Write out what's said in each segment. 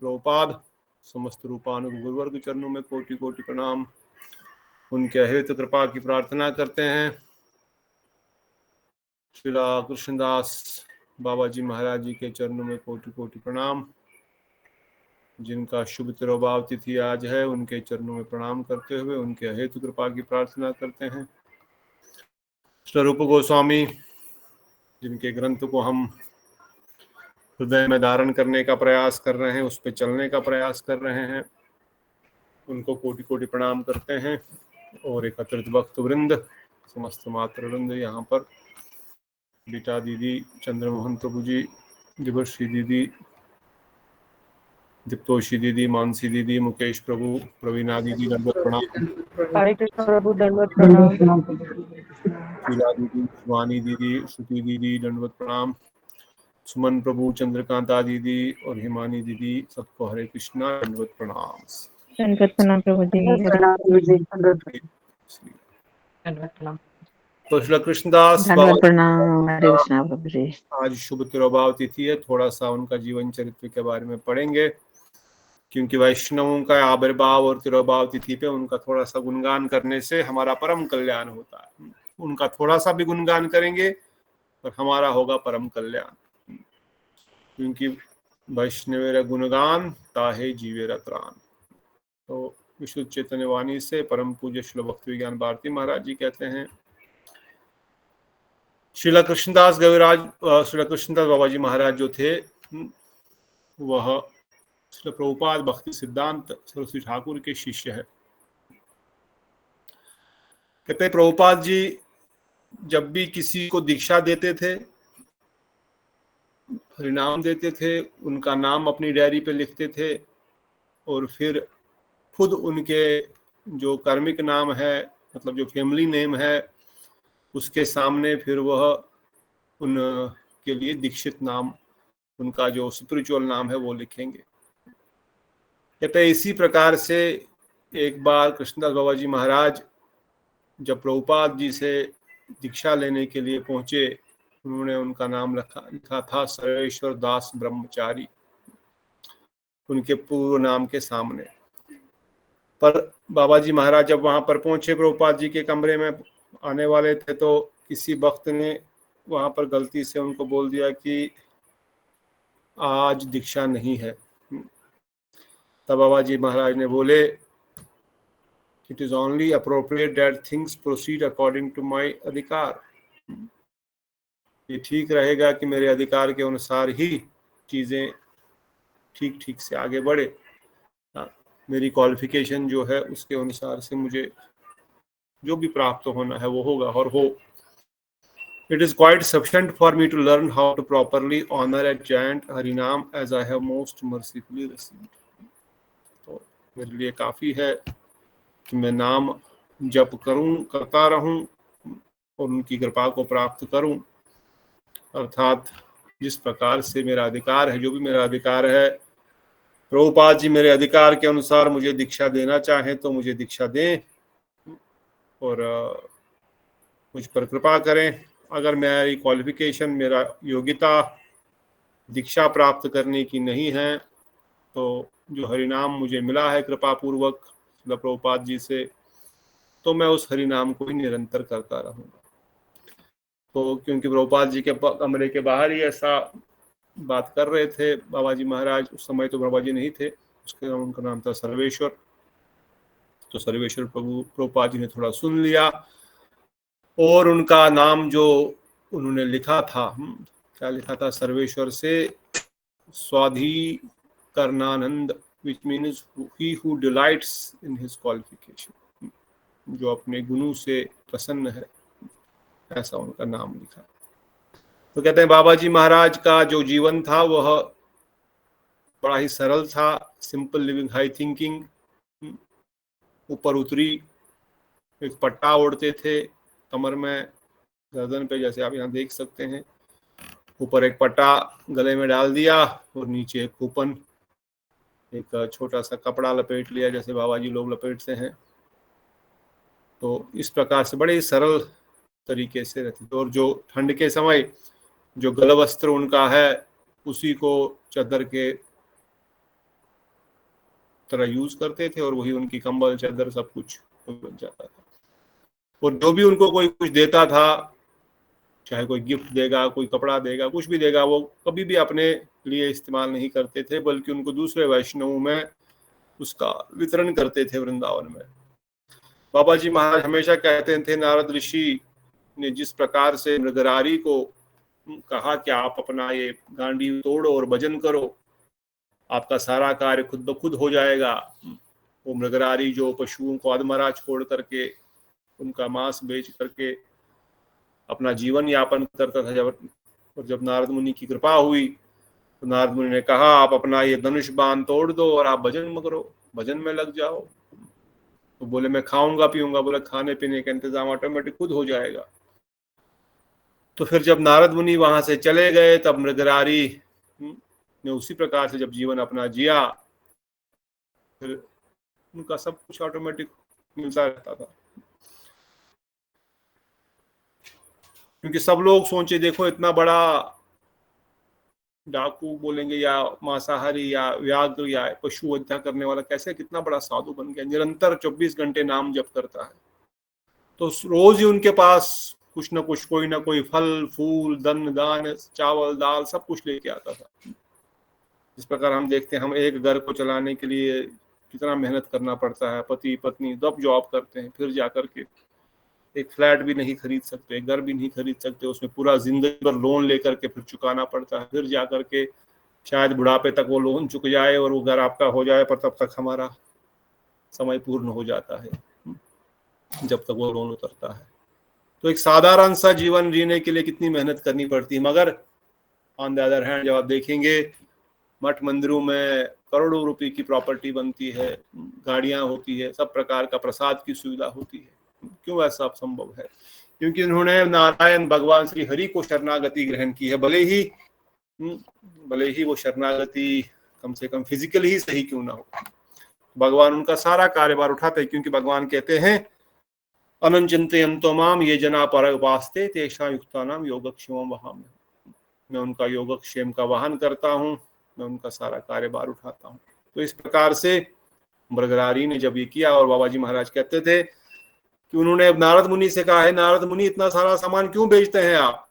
प्रभुपाद। समस्त रूपानुग गुरुवर के चरणों में कोटि कोटि प्रणाम। उनके अहेत कृपा की प्रार्थना करते हैं। श्रीला कृष्णदास बाबा जी महाराज जी के चरणों में कोटि कोटि प्रणाम। जिनका शुभ तिरुभाव तिथि आज है, उनके चरणों में प्रणाम करते हुए उनके अहेतु कृपा की प्रार्थना करते हैं। स्वरूप गोस्वामी, जिनके ग्रंथ को हम हृदय में धारण करने का प्रयास कर रहे हैं, उस पर चलने का प्रयास कर रहे हैं, उनको कोटि कोटि प्रणाम करते हैं। और एकत्रित भक्त वृंद, समस्त मातृ वृंद, यहाँ पर बीटा दीदी, चंद्रमोहन प्रभु जी, दिवश्री दीदी, दीप्तोषी दीदी, मानसी दीदी, मुकेश प्रभु, प्रवीणा दीदी, दंडवत प्रणाम। हरे कृष्ण प्रभु, दंडवत प्रणाम। शीला दीदी, शिवानी दीदी, श्रुति दीदी, दंडवत प्रणाम। सुमन प्रभु, चंद्रकांता दीदी और हिमानी दीदी, सबको हरे कृष्णा, दंडवत प्रणाम। दंडवत प्रणाम प्रभु जी। तो श्री कृष्णदास दंडवत प्रणाम। हरे कृष्णा प्रभु जी। आज शुभ तिरुभाव तिथि है। थोड़ा सा उनका जीवन चरित्र के बारे में पढ़ेंगे, क्योंकि वैष्णवों का आविर्भाव और तिरुभाव तिथि पे उनका थोड़ा सा गुणगान करने से हमारा परम कल्याण होता है। उनका थोड़ा सा भी गुणगान करेंगे और हमारा होगा परम कल्याण, क्योंकि वैष्णवेर गुणगान ताहे जीवेर त्राण। तो विशुद्ध चैतन्य वाणी से परम पूज्य श्री भक्ति विज्ञान भारती महाराज जी कहते हैं, श्रीला कृष्णदास गविराज, श्रीला कृष्णदास बाबा जी महाराज जो थे, वह श्री प्रभुपाद भक्ति सिद्धांत सरस्वती ठाकुर के शिष्य है। कहते प्रभुपाद जी जब भी किसी को दीक्षा देते थे, हरिनाम देते थे, उनका नाम अपनी डायरी पे लिखते थे और फिर खुद उनके जो कार्मिक नाम है, मतलब जो फैमिली नेम है, उसके सामने फिर वह उनके लिए दीक्षित नाम, उनका जो स्पिरिचुअल नाम है वो लिखेंगे। कहते इसी प्रकार से एक बार कृष्णदास बाबा जी महाराज जब प्रभुपाद जी से दीक्षा लेने के लिए पहुंचे, उन्होंने उनका नाम लिखा था सर्वेश्वर दास ब्रह्मचारी, उनके पूर्व नाम के सामने। पर बाबा जी महाराज जब वहां पर पहुंचे, प्रभुपाद जी के कमरे में आने वाले थे, तो किसी भक्त ने वहां पर गलती से उनको बोल दिया कि आज दीक्षा नहीं है। तब बाबा जी महाराज ने बोले, it is only appropriate that things proceed according to my अधिकार। ये ठीक रहेगा कि मेरे अधिकार के अनुसार ही चीजें ठीक ठीक से आगे बढ़े। मेरी क्वालिफिकेशन जो है उसके अनुसार से मुझे जो भी प्राप्त होना है वो होगा और हो। It is quite sufficient for me to learn how to properly honor and chant Harinam as I have most mercifully received. तो मेरे लिए काफी है कि मैं नाम जप करता रहूं और उनकी कृपा को प्राप्त करूं। अर्थात जिस प्रकार से मेरा अधिकार है, जो भी मेरा अधिकार है, प्रभुपाद जी मेरे अधिकार के अनुसार मुझे दीक्षा देना चाहें तो मुझे दीक्षा दें और मुझ पर कृपा करें। अगर मेरी क्वालिफिकेशन, मेरा योग्यता दीक्षा प्राप्त करने की नहीं है, तो जो हरिनाम मुझे मिला है कृपा पूर्वक प्रभुपाद जी से, तो मैं उस हरिनाम को ही निरंतर करता रहूंगा। तो क्योंकि प्रभुपाद जी के कमरे के बाहर ही ऐसा बात कर रहे थे बाबा जी महाराज, उस समय तो बाबा जी नहीं थे, उनका नाम था सर्वेश्वर। तो सर्वेश्वर प्रभुपाद जी ने थोड़ा सुन लिया और उनका नाम जो उन्होंने लिखा था, क्या लिखा था, सर्वेश्वर से स्वाधि करनानंद, which means he who delights in his qualification, जो अपने गुणों से प्रसन्न है, ऐसा उनका नाम लिखा। तो कहते हैं बाबा जी महाराज का जो जीवन था वह बड़ा ही सरल था, सिंपल लिविंग, हाई थिंकिंग। ऊपर उतरी एक पट्टा ओढ़ते थे कमर में, गर्दन पे, जैसे आप यहाँ देख सकते हैं। ऊपर एक पट्टा गले में डाल दिया और नीचे एक कूपन, एक छोटा सा कपड़ा लपेट लिया, जैसे बाबा जी लोग लपेटते हैं। तो इस प्रकार से बड़े सरल तरीके से रहते थे। और जो ठंड के समय जो गल वस्त्र उनका है, उसी को चादर के तरह यूज करते थे और वही उनकी कंबल चादर सब कुछ बन जाता था। और जो भी उनको कोई कुछ देता था, चाहे कोई गिफ्ट देगा, कोई कपड़ा देगा, कुछ भी देगा, वो कभी भी अपने लिए इस्तेमाल नहीं करते थे, बल्कि उनको दूसरे वैष्णवों में उसका वितरण करते थे वृंदावन में। बाबा जी महाराज हमेशा कहते थे, नारद ऋषि ने जिस प्रकार से मृगरारी को कहा कि आप अपना ये गांडी तोड़ो और भजन करो, आपका सारा कार्य खुद ब खुद हो जाएगा। वो मृगरारी जो पशुओं को अधमरा छोड़ करके उनका मांस बेच करके अपना जीवन यापन करता था, जब नारद मुनि की कृपा हुई तो नारद मुनि ने कहा, आप अपना ये धनुष बाण तोड़ दो और आप भजन करो, भजन में लग जाओ। तो बोले मैं खाऊंगा पीऊंगा, बोले खाने पीने का इंतजाम ऑटोमेटिक खुद हो जाएगा। तो फिर जब नारद मुनि वहां से चले गए, तब मृगरारी ने उसी प्रकार से जब जीवन अपना जिया, फिर उनका सब कुछ ऑटोमेटिक मिलता रहता था। क्योंकि सब लोग सोचे, देखो इतना बड़ा डाकू बोलेंगे या मांसाहारी या व्याघ्र या पशु हत्या करने वाला कैसे कितना बड़ा साधु बन गया, निरंतर 24 घंटे नाम जप करता है। तो रोज ही उनके पास कुछ ना कुछ, कोई ना कोई फल फूल धन दान चावल दाल सब कुछ लेके आता था। जिस प्रकार हम देखते हैं, हम एक घर को चलाने के लिए कितना मेहनत करना पड़ता है, पति पत्नी सब जॉब करते हैं, फिर जाकर के एक फ्लैट भी नहीं खरीद सकते, घर भी नहीं खरीद सकते, उसमें पूरा जिंदगी भर लोन लेकर के फिर चुकाना पड़ता है, फिर जाकर के शायद बुढ़ापे तक वो लोन चुक जाए और वो घर आपका हो जाए, पर तब तक हमारा समय पूर्ण हो जाता है जब तक वो लोन उतरता है। तो एक साधारण सा जीवन जीने के लिए कितनी मेहनत करनी पड़ती है। मगर ऑन द अदर हैंड जब आप देखेंगे, मठ मंदिरों में करोड़ों रुपए की प्रॉपर्टी बनती है, गाड़ियां होती है, सब प्रकार का प्रसाद की सुविधा होती है। क्यों ऐसा संभव है? क्योंकि उन्होंने नारायण भगवान श्री हरि को शरणागति ग्रहण की है। भले ही वो शरणागति कम से कम फिजिकली ही सही क्यों ना हो, भगवान उनका सारा कार्यभार उठाते हैं। क्योंकि भगवान कहते हैं, अनंचिंतयन्तो माम ये जना परगवास्ते तेषां युक्तानां योगक्षेमं वहामि। मैं उनका योगक्षेम का वाहन करता हूँ, मैं उनका सारा कार्यभार उठाता हूँ। तो इस प्रकार से मृगरारी ने जब ये किया, और बाबा जी महाराज कहते थे कि उन्होंने नारद मुनि से कहा है, नारद मुनि इतना सारा सामान क्यों बेचते हैं आप?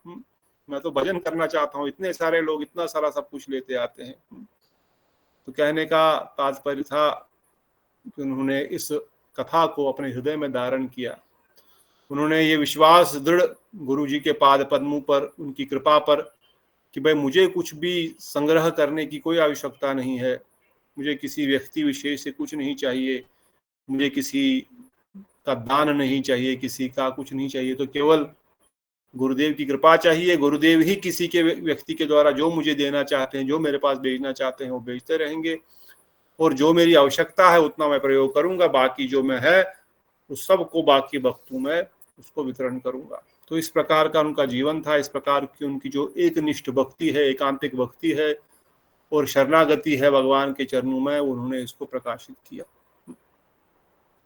मैं तो भजन करना चाहता हूँ, इतने सारे लोग इतना सारा सब कुछ लेते आते हैं। तो कहने का तात्पर्य था कि उन्होंने इस कथा को अपने हृदय में धारण किया। उन्होंने ये विश्वास दृढ़ गुरु जी के पाद पद्मों पर, उनकी कृपा पर, कि भाई मुझे कुछ भी संग्रह करने की कोई आवश्यकता नहीं है, मुझे किसी व्यक्ति विशेष से कुछ नहीं चाहिए, मुझे किसी का दान नहीं चाहिए, किसी का कुछ नहीं चाहिए, तो केवल गुरुदेव की कृपा चाहिए। गुरुदेव ही किसी के व्यक्ति के द्वारा जो मुझे देना चाहते हैं, जो मेरे पास भेजना चाहते हैं, वो भेजते रहेंगे, और जो मेरी आवश्यकता है उतना मैं प्रयोग करूंगा, बाकी जो मैं है उस सब को बाकी भक्तों में उसको वितरण करूंगा। तो इस प्रकार का उनका जीवन था। इस प्रकार की उनकी जो एक निष्ठ भक्ति है, एकांतिक भक्ति है और शरणागति है भगवान के चरणों में, उन्होंने इसको प्रकाशित किया।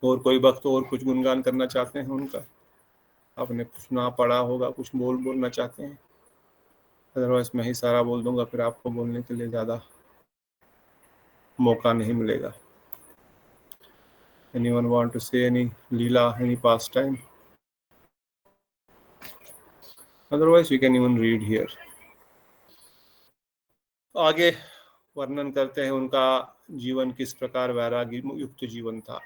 और कोई भक्त और कुछ गुणगान करना चाहते हैं उनका? आपने सुना पढ़ा होगा, कुछ बोलना चाहते हैं? अदरवाइज मैं ही सारा बोल दूंगा, फिर आपको बोलने के लिए ज़्यादा मौका नहीं मिलेगा। Anyone want to say any leela, any pastime? Otherwise we can even read here. आगे वर्णन करते हैं उनका जीवन किस प्रकार वैराग्य युक्त जीवन था।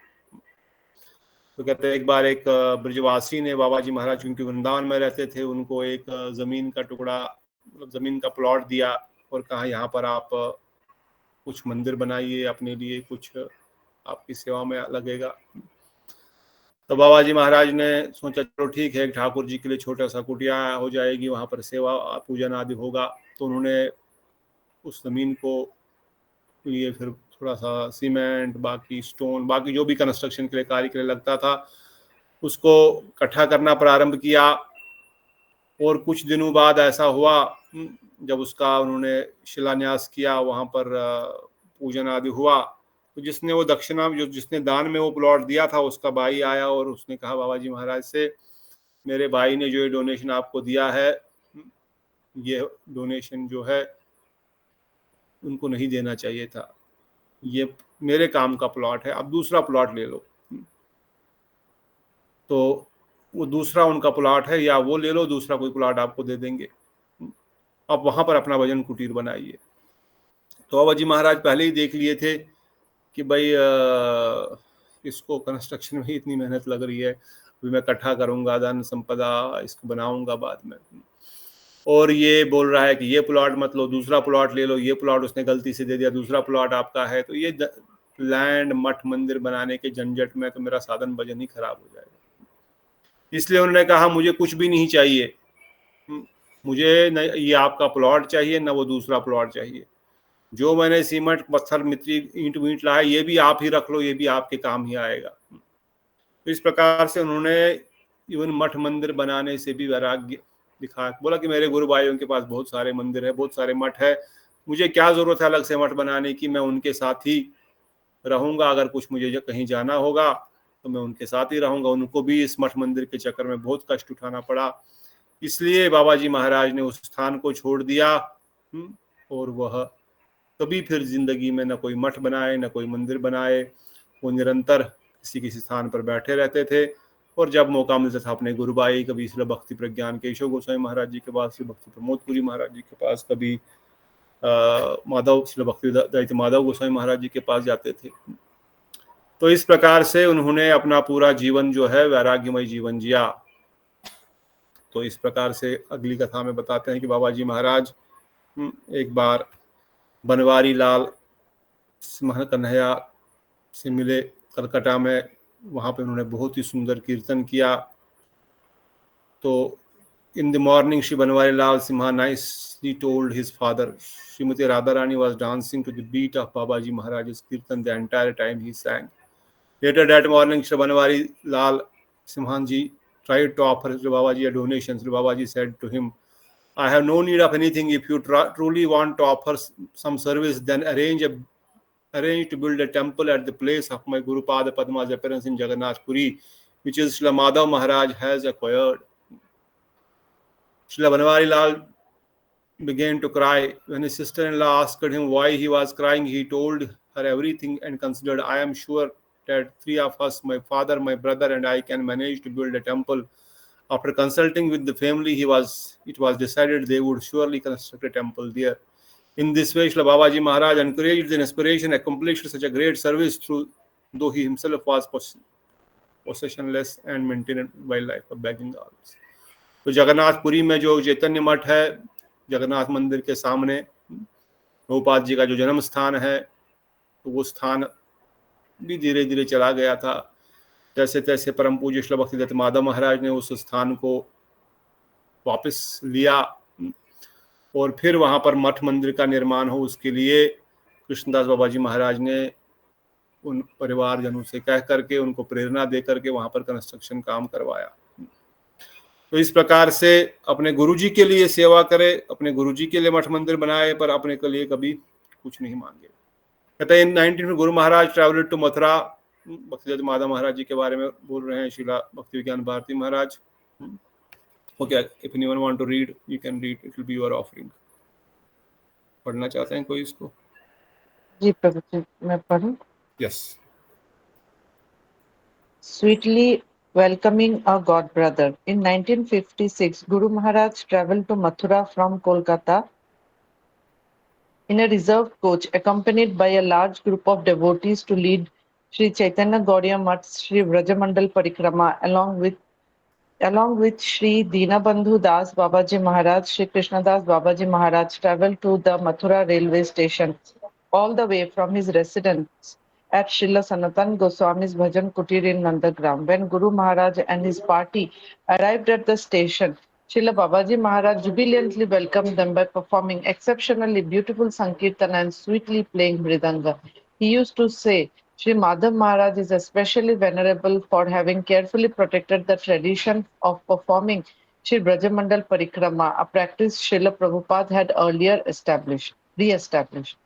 तो कहते हैं, एक बार एक ब्रजवासी ने बाबा जी महाराज, क्योंकि वृंदावन में रहते थे, उनको एक जमीन का टुकड़ा, मतलब जमीन का प्लॉट दिया और कहा यहाँ पर आप कुछ मंदिर बनाइए अपने लिए, कुछ आपकी सेवा में लगेगा। तो बाबा जी महाराज ने सोचा चलो ठीक है, ठाकुर जी के लिए छोटा सा कुटिया हो जाएगी, वहाँ पर सेवा पूजन आदि होगा। तो उन्होंने उस जमीन को लिए फिर थोड़ा सा सीमेंट, बाकी स्टोन, बाकी जो भी कंस्ट्रक्शन के लिए कार्य के लिए लगता था, उसको इकट्ठा करना प्रारंभ किया। और कुछ दिनों बाद ऐसा हुआ, जब उसका उन्होंने शिलान्यास किया, वहाँ पर पूजन आदि हुआ, तो जिसने वो दक्षिणा, जिसने दान में वो प्लॉट दिया था, उसका भाई आया और उसने कहा बाबा जी महाराज से, मेरे भाई ने जो ये डोनेशन आपको दिया है, ये डोनेशन जो है उनको नहीं देना चाहिए था। ये मेरे काम का प्लॉट है, अब दूसरा प्लॉट ले लो। तो वो दूसरा उनका प्लॉट है, या वो ले लो, दूसरा कोई प्लॉट आपको दे देंगे, अब वहां पर अपना भजन कुटीर बनाइए। तो बाबा जी महाराज पहले ही देख लिए थे कि भाई इसको कंस्ट्रक्शन में ही इतनी मेहनत लग रही है, अभी मैं इकट्ठा करूंगा धन संपदा, इसको बनाऊंगा बाद में, और ये बोल रहा है कि ये प्लॉट मत लो, दूसरा प्लॉट ले लो, ये प्लॉट उसने गलती से दे दिया, दूसरा प्लॉट आपका है। तो ये लैंड मठ मंदिर बनाने के झंझट में तो मेरा साधन भजन ही खराब हो जाएगा। इसलिए उन्होंने कहा मुझे कुछ भी नहीं चाहिए, मुझे न ये आपका प्लॉट चाहिए, न वो दूसरा प्लॉट चाहिए, जो मैंने सीमेंट पत्थर मिट्टी ईंट वींट लाया ये भी आप ही रख लो, ये भी आपके काम ही आएगा। तो इस प्रकार से उन्होंने इवन मठ मंदिर बनाने से भी वैराग्य दिखा, बोला कि मेरे गुरु भाइयों के पास बहुत सारे मंदिर है, बहुत सारे मठ है, मुझे क्या जरूरत है अलग से मठ बनाने की, मैं उनके साथ ही रहूंगा, अगर कुछ मुझे कहीं जाना होगा तो मैं उनके साथ ही रहूंगा। उनको भी इस मठ मंदिर के चक्कर में बहुत कष्ट उठाना पड़ा, इसलिए बाबा जी महाराज ने उस स्थान को छोड़ दिया, और वह कभी फिर जिंदगी में न कोई मठ बनाए न कोई मंदिर बनाए, वो निरंतर किसी किसी स्थान पर बैठे रहते थे, और जब मौका मिलता था अपने गुरु भाई, कभी श्री भक्ति प्रज्ञान केशव गोस्वामी महाराज जी के पास, श्री भक्ति प्रमोदपुरी महाराज जी के पास, कभी माधव श्री भक्ति दैत्य माधव गोस्वामी महाराज जी के पास जाते थे। तो इस प्रकार से उन्होंने अपना पूरा जीवन जो है वैराग्यमय जीवन जिया। तो इस प्रकार से अगली कथा में बताते हैं कि बाबा जी महाराज एक बार बनवारी लाल सिंह कन्हैया से मिले कलकत्ता में, वहाँ पे उन्होंने बहुत ही सुंदर कीर्तन किया। तो in the morning Shri Banwari Lal Simha nicely told his father, Srimati Radharani was dancing to the beat of Babaji Maharaj's kirtan the entire time he sang. Later that morning Shri Banwari Lal Simhanji tried to offer Shri Babaji a donation. Shri Babaji said to him, I have no need of anything. If you truly want to offer some service, then arrange to build a temple at the place of my Guru Pada Padma's appearance in Jagannath Puri, which is Srila Madhav Maharaj has acquired. Srila Banwari Lal began to cry. When his sister-in-law asked him why he was crying, he told her everything and considered, I am sure that three of us, my father, my brother, and I, can manage to build a temple. After consulting with the family, it was decided they would surely construct a temple there. In this way, Srila Babaji Maharaj encouraged and inspiration, accomplished such a great service though he himself was possessionless and maintained by life of begging alms. तो जगन्नाथपुरी में जो चैतन्य मठ है, जगन्नाथ मंदिर के सामने प्रभुपाद जी का जो जन्म स्थान है, तो वो स्थान भी धीरे धीरे चला गया था। तैसे तैसे परम पूज्य श्री भक्तिदत्त माधव महाराज ने उस स्थान को वापस लिया, और फिर वहाँ पर मठ मंदिर का निर्माण हो, उसके लिए कृष्णदास बाबा जी महाराज ने उन परिवारजनों से कह करके, उनको प्रेरणा दे करके वहाँ पर कंस्ट्रक्शन काम करवाया। तो इस प्रकार से अपने गुरुजी के लिए सेवा करे, अपने गुरुजी के लिए मठ मंदिर बनाए, पर अपने के लिए कभी कुछ नहीं मांगे। कहते हैं 19 में गुरु महाराज ट्रैवल्ड टू मथुरा। भक्तिदत्त माधव महाराज जी के बारे में बोल रहे हैं Shila Bhakti Vigyan Bharati Maharaj. Okay, if anyone want to read you can read, it will be your offering. पढ़ना चाहते हैं कोई इसको? जी प्रभु जी, मैं पढ़ूं? Yes. Sweetly welcoming a god brother. In 1956, Guru Maharaj traveled to Mathura from Kolkata in a reserved coach, accompanied by a large group of devotees to lead Sri Chaitanya Gaudiya Math's Sri Vrajamandal Parikrama, along with Sri Dinabandhu Das Babaji Maharaj. Sri Krishna Das Babaji Maharaj traveled to the Mathura railway station, all the way from his residence at Srila Sanatan Goswami's Bhajan Kutir in Nandagram. When Guru Maharaj and his party arrived at the station, Srila Babaji Maharaj jubilantly welcomed them by performing exceptionally beautiful Sankirtan and sweetly playing Mridanga. He used to say, Sri Madhav Maharaj is especially venerable for having carefully protected the tradition of performing Sri Brajamandal Parikrama, a practice Srila Prabhupada had earlier re-established.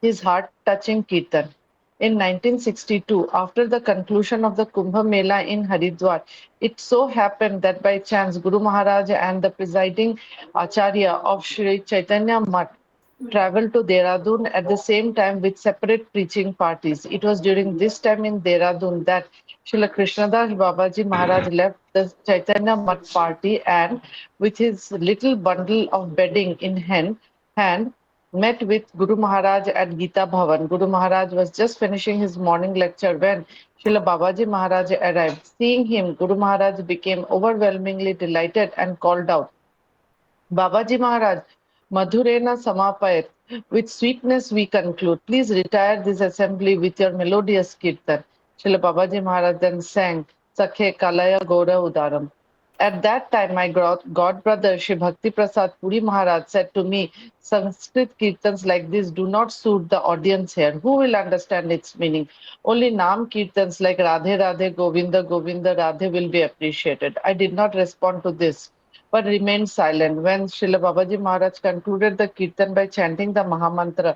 His heart-touching Kirtan. In 1962, after the conclusion of the Kumbh Mela in Haridwar, it so happened that by chance Guru Maharaj and the presiding Acharya of Sri Chaitanya Math traveled to Dehradun at the same time with separate preaching parties. It was during this time in Dehradun that Srila Krishnadas Babaji Maharaj left the Chaitanya Math party and, with his little bundle of bedding in hand, met with Guru Maharaj at Gita Bhavan. Guru Maharaj was just finishing his morning lecture when Srila Babaji Maharaj arrived. Seeing him, Guru Maharaj became overwhelmingly delighted and called out, Babaji Maharaj, Madhurena Samapayat. With sweetness we conclude. Please retire this assembly with your melodious kirtan. Srila Babaji Maharaj then sang Sakhe Kalaya Gaura Udaram. At that time, my god brother Shri Bhakti Prasad Puri Maharaj said to me, Sanskrit kirtans like this do not suit the audience here. Who will understand its meaning? Only Nam kirtans like Radhe Radhe Govinda Govinda Radhe will be appreciated. I did not respond to this but remained silent. When Srila Babaji Maharaj concluded the kirtan by chanting the Mahamantra,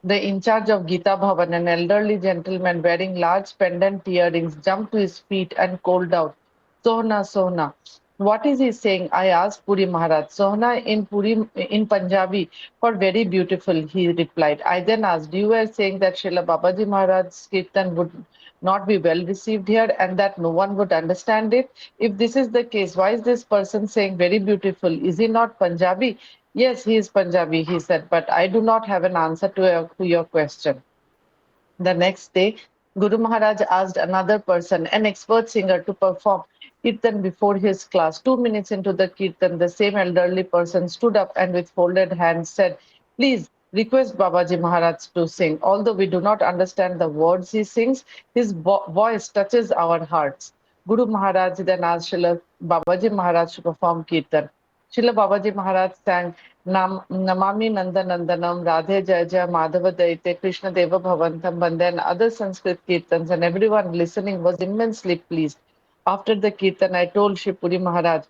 the in charge of Gita Bhavan, an elderly gentleman wearing large pendant earrings, jumped to his feet and called out, Sohna, Sohna. What is he saying? I asked Puri Maharaj. Sohna in Punjabi for very beautiful, he replied. I then asked, you were saying that Srila Babaji Maharaj's kirtan would not be well received here and that no one would understand it? If this is the case, why is this person saying very beautiful? Is he not Punjabi? Yes, he is Punjabi, he said, but I do not have an answer to your question. The next day, Guru Maharaj asked another person, an expert singer, to perform kirtan before his class. 2 minutes into the kirtan, the same elderly person stood up and with folded hands said, Please request Babaji Maharaj to sing. Although we do not understand the words he sings, his voice touches our hearts. Guru Maharaj then asked Srila Babaji Maharaj to perform kirtan. Srila Babaji Maharaj sang Namami Nanda Nandanam, Radhe Jaya Jaya Madhava Daite, Krishna Deva Bhavantam Bande and other Sanskrit kirtans, and everyone listening was immensely pleased. After the kirtan, I told Shri Puri Maharaj,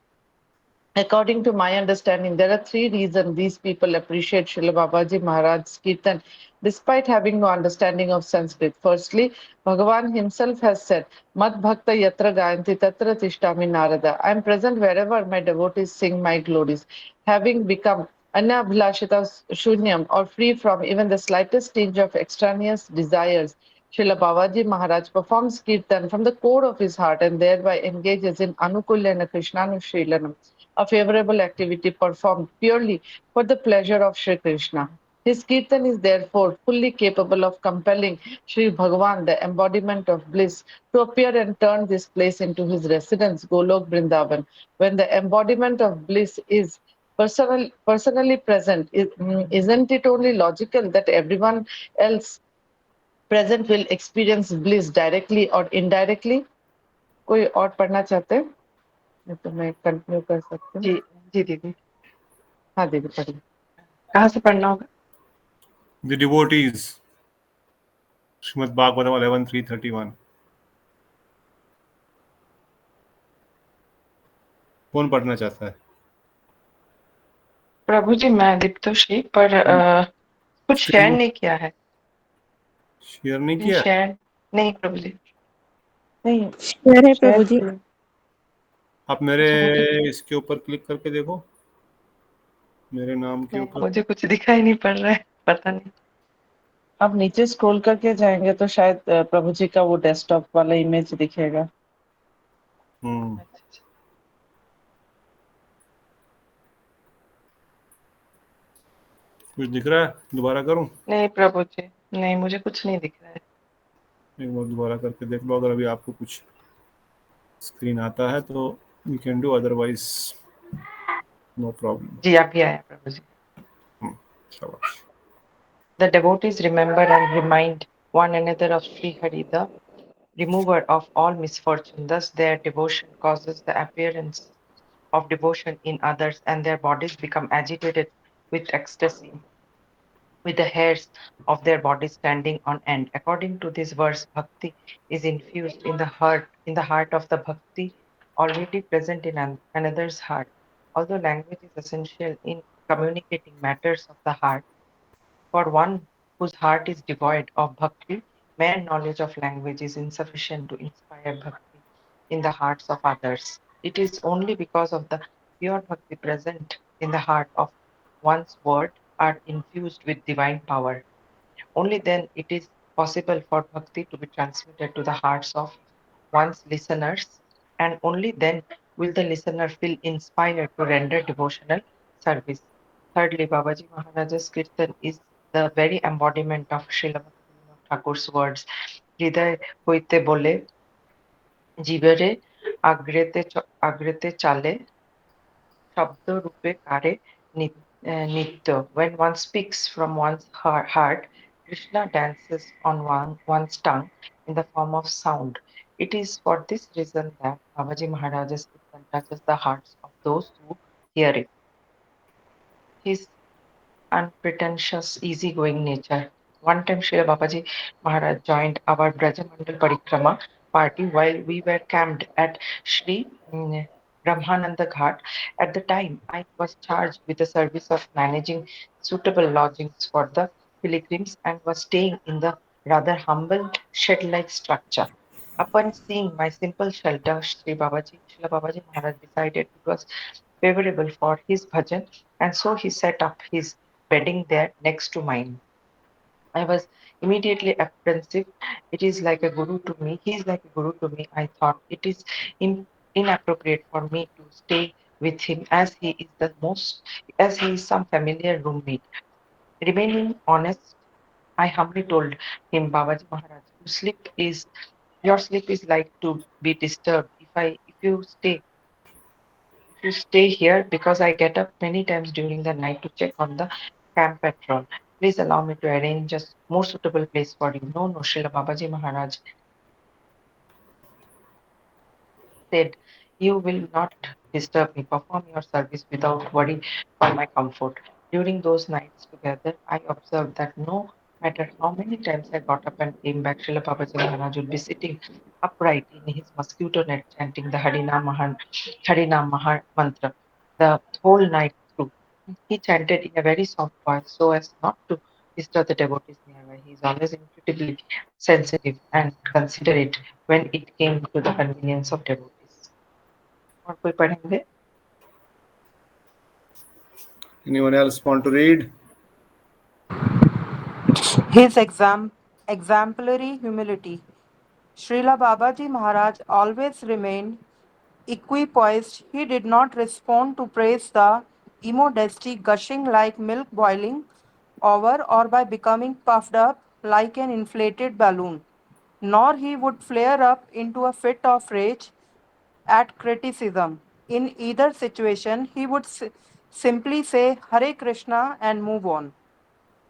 according to my understanding, there are three reasons these people appreciate Srila Babaji Maharaj's Kirtan despite having no understanding of Sanskrit. Firstly, Bhagavan himself has said, Mad Bhakta Yatra Gayanti Tatra Tishtami Narada. I am present wherever my devotees sing my glories. Having become Anabhlashita Shunyam or free from even the slightest tinge of extraneous desires, Srila Babaji Maharaj performs Kirtan from the core of his heart and thereby engages in Anukulyana Krishnanushrilanam, a favorable activity performed purely for the pleasure of Sri Krishna. His kirtan is therefore fully capable of compelling Sri Bhagavan, the embodiment of bliss, to appear and turn this place into his residence, Golok Vrindavan. When the embodiment of bliss is personally present, isn't it only logical that everyone else present will experience bliss directly or indirectly? कोई और पढ़ना चाहते हैं? तो मैं continue कर सकती हूँ. जी जी दीदी. हाँ दीदी पढ़िए. कहाँ से पढ़ना होगा? The devotees, Srimad Bhagavatam 11.3.31. कौन पढ़ना चाहता है? प्रभु जी मैं दीप्तोश्री, पर कुछ शेयर नहीं किया है. शेयर नहीं किया? शेयर नहीं प्रभु जी. नहीं शेयर है प्रभु जी. आप मेरे इसके ऊपर क्लिक करके देखो, मेरे नाम के ऊपर. मुझे कुछ दिखाई नहीं पड़ रहा है, पता नहीं. आप नीचे स्क्रॉल करके जाएंगे तो शायद प्रभु जी का वो डेस्कटॉप वाला इमेज दिखेगा. कुछ दिख रहा है? दोबारा करूं? नहीं प्रभु जी, नहीं मुझे कुछ नहीं दिख रहा है. एक बार दोबारा करके देख लो, अगर अभी आपको कुछ स्क्रीन आता है तो you can do, otherwise no problem. जी अभी आया प्रभु जी. शाबाश. The devotees remember and remind one another of Sri Hari, the remover of all misfortune. Thus their devotion causes the appearance of devotion in others and their bodies become agitated with ecstasy, with the hairs of their bodies standing on end. According to this verse, bhakti is infused in the heart of the bhakti already present in another's heart. Although language is essential in communicating matters of the heart, for one whose heart is devoid of bhakti, mere knowledge of language is insufficient to inspire bhakti in the hearts of others. It is only because of the pure bhakti present in the heart of one's word, are infused with divine power. Only then it is possible for bhakti to be transmitted to the hearts of one's listeners, and only then will the listener feel inspired to render devotional service. Thirdly, Babaji Maharaj's Kirtan is the very embodiment of Srila Bhaktivinoda Thakur's words. হৃদয় হইতে বলে জীবরে আগ্রেতে চালে শব্দরূপে কারে নিত্য. When one speaks from one's heart, Krishna dances on one's tongue in the form of sound. It is for this reason that Babaji Maharaj's Kirtan touches the hearts of those who hear it. His unpretentious, easygoing nature. One time, Srila Babaji Maharaj joined our Brajamandal Parikrama party while we were camped at Sri Brahmananda Ghat. At the time, I was charged with the service of managing suitable lodgings for the pilgrims and was staying in the rather humble shed-like structure. Upon seeing my simple shelter, Srila Babaji Maharaj decided it was favorable for his bhajan, and so he set up his bedding there next to mine. I was immediately apprehensive. It is like a guru to me. He is like a guru to me. I thought it is inappropriate for me to stay with him as he is some familiar roommate. Remaining honest, I humbly told him, Babaji Maharaj, your sleep is like to be disturbed if you stay here because I get up many times during the night to check on the camp patrol. Please allow me to arrange a more suitable place for you. No, no, Srila Babaji Maharaj said, you will not disturb me. Perform your service without worry for my comfort. During those nights together, I observed that no matter how many times I got up and came back, Srila Babaji Maharaj would be sitting upright in his mosquito net chanting the Harinam Mahar mantra the whole night through. He chanted in a very soft voice so as not to disturb the devotees nearby. He is always incredibly sensitive and considerate when it came to the convenience of devotees. और कोई पढ़ेंगे? Anyone else want to read? His exemplary humility. Srila Babaji Maharaj always remained equipoised. He did not respond to praise the immodesty gushing like milk boiling over or by becoming puffed up like an inflated balloon. Nor he would flare up into a fit of rage at criticism. In either situation, he would simply say Hare Krishna and move on.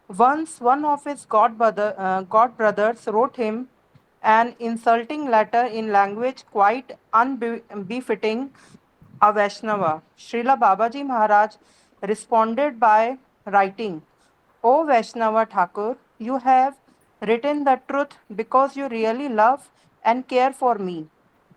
Once one of his god brothers wrote him an insulting letter in language quite unbefitting a Vaishnava. Srila Babaji Maharaj responded by writing, O Vaishnava Thakur, you have written the truth because you really love and care for me.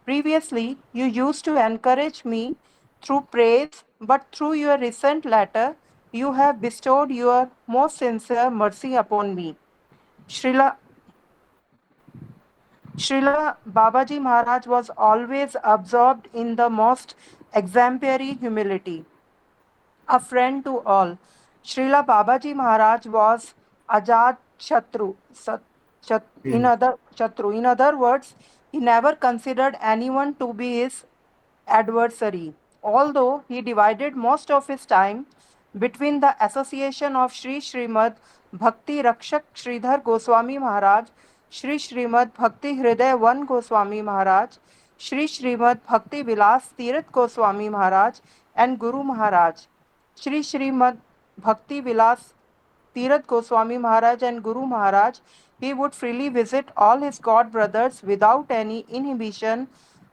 Previously, you used to encourage me through praise, but through your recent letter, you have bestowed your most sincere mercy upon me. Srila Babaji Maharaj was always absorbed in the most exemplary humility, a friend to all. Srila Babaji Maharaj was Ajat Shatru. Shatru. In other words, he never considered anyone to be his adversary. Although he divided most of his time between the association of Sri Srimad Bhakti Rakshak Sridhar Goswami Maharaj, Sri Srimad Bhakti Hriday Van Goswami Maharaj, Sri Srimad Bhakti Vilas Tirath Goswami Maharaj, and Guru Maharaj. Sri Srimad Bhakti Vilas Tirath Goswami Maharaj and Guru Maharaj, he would freely visit all his god brothers without any inhibition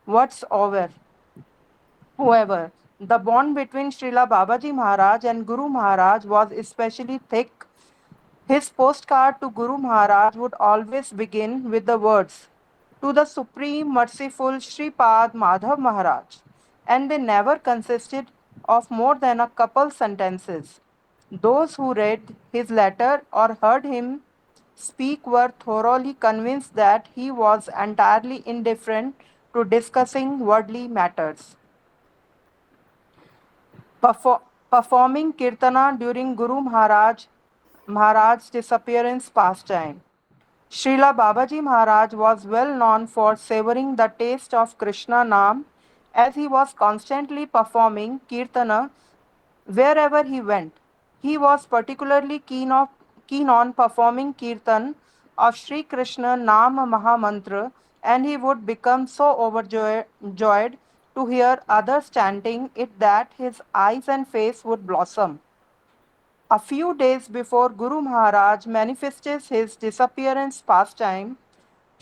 whatsoever. However, the bond between Srila Babaji Maharaj and Guru Maharaj was especially thick. His postcard to Guru Maharaj would always begin with the words, To the Supreme Merciful Sripad Madhav Maharaj, and they never consisted of more than a couple sentences. Those who read his letter or heard him speak were thoroughly convinced that he was entirely indifferent to discussing worldly matters. performing Kirtana during Guru Maharaj's disappearance pastime. Srila Babaji Maharaj was well known for savoring the taste of Krishna Nam as he was constantly performing Kirtana wherever he went. He was particularly keen on performing Kirtan of Sri Krishna Nam Mahamantra, and he would become so overjoyed to hear others chanting it that his eyes and face would blossom. A few days before Guru Maharaj manifested his disappearance pastime,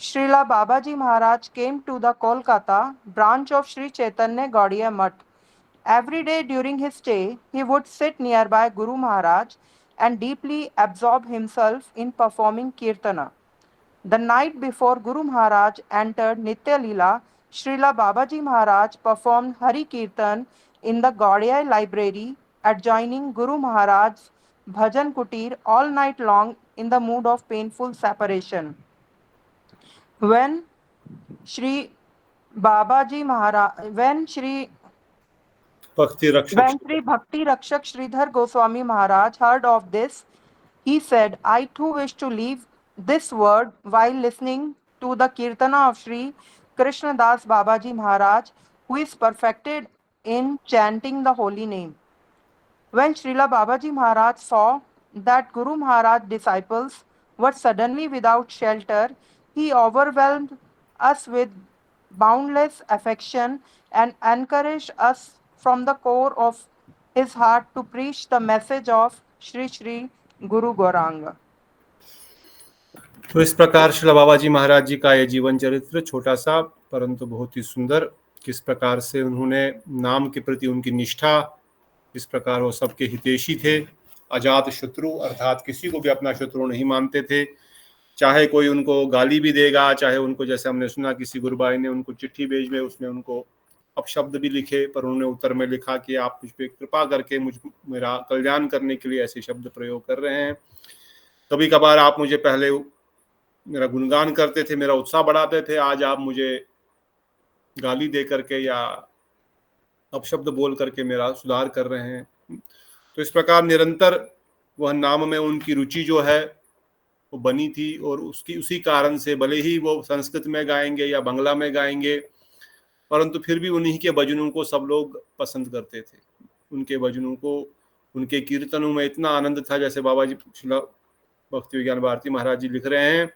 Srila Babaji Maharaj came to the Kolkata branch of Sri Chaitanya Gaudiya Math. Every day during his stay, he would sit nearby Guru Maharaj and deeply absorb himself in performing Kirtana. The night before Guru Maharaj entered Nitya Leela, Srila Babaji Maharaj performed Hari Kirtan in the Gaudiya library adjoining Guru Maharaj's Bhajan Kutir all night long in the mood of painful separation. When Sri Babaji Maharaj, भक्ति रक्षक when Sri Bhakti Rakshak Sridhar Goswami Maharaj heard of this, he said, I too wish to leave this world while listening to the Kirtana of Sri Krishnadas Babaji Maharaj, who is perfected in chanting the holy name. When Srila Babaji Maharaj saw that Guru Maharaj's disciples were suddenly without shelter, he overwhelmed us with boundless affection and encouraged us from the core of his heart to preach the message of Sri Sri Guru Gauranga. तो इस प्रकार श्रील बाबाजी महाराज जी का यह जीवन चरित्र छोटा सा परंतु बहुत ही सुंदर, किस प्रकार से उन्होंने नाम के प्रति उनकी निष्ठा, इस प्रकार वो सबके हितैषी थे, अजात शत्रु अर्थात किसी को भी अपना शत्रु नहीं मानते थे। चाहे कोई उनको गाली भी देगा, चाहे उनको, जैसे हमने सुना किसी गुरुबाई ने उनको चिट्ठी भेज में उसमें उनको अपशब्द भी लिखे, पर उन्होंने उत्तर में लिखा कि आप मुझ पर कृपा करके मेरा कल्याण करने के लिए ऐसे शब्द प्रयोग कर रहे हैं। कभी कभार आप मुझे पहले मेरा गुणगान करते थे, मेरा उत्साह बढ़ाते थे, आज आप मुझे गाली दे करके या अपशब्द बोल करके मेरा सुधार कर रहे हैं। तो इस प्रकार निरंतर वह नाम में उनकी रुचि जो है वो बनी थी, और उसी कारण से भले ही वो संस्कृत में गाएंगे या बांग्ला में गाएंगे, परंतु फिर भी उन्हीं के भजनों को सब लोग पसंद करते थे। उनके भजनों को, उनके कीर्तनों में इतना आनंद था, जैसे बाबा जी श्रील भक्ति विज्ञान भारती महाराज जी लिख रहे हैं,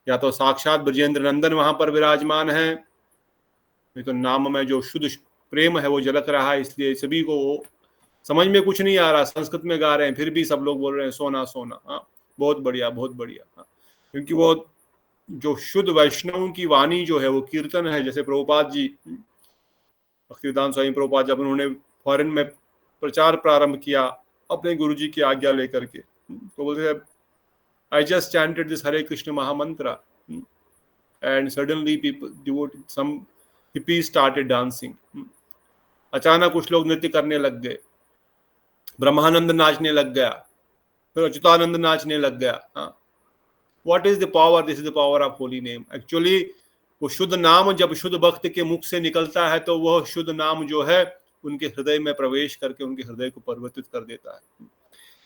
या तो साक्षात ब्रजेंद्र नंदन वहां पर विराजमान है, नहीं तो नाम में जो शुद्ध प्रेम है वो झलक रहा है। इसलिए सभी को वो समझ में कुछ नहीं आ रहा, संस्कृत में गा रहे हैं फिर भी सब लोग बोल रहे हैं सोना सोना, हाँ बहुत बढ़िया बहुत बढ़िया, हाँ, क्योंकि वो जो शुद्ध वैष्णव की वाणी जो है वो कीर्तन है। जैसे प्रभुपाद जी, भक्तिवेदांत स्वामी प्रभुपाद, जब उन्होंने फॉरेन में प्रचार प्रारंभ किया अपने गुरुजी की आज्ञा लेकर के, तो बोलते थे I just chanted this Hare Krishna Mahamantra and suddenly some hippies started dancing. अचानक कुछ लोग नृत्य करने लग गए, ब्रह्मानंद नाचने लग गया, फिर अच्युतानंद नाचने लग गया। What is the power? This is the power of holy name. Actually वो शुद्ध नाम जब शुद्ध भक्त के मुख से निकलता है तो वह शुद्ध नाम जो है उनके हृदय में प्रवेश करके उनके हृदय को परिवर्तित कर देता है।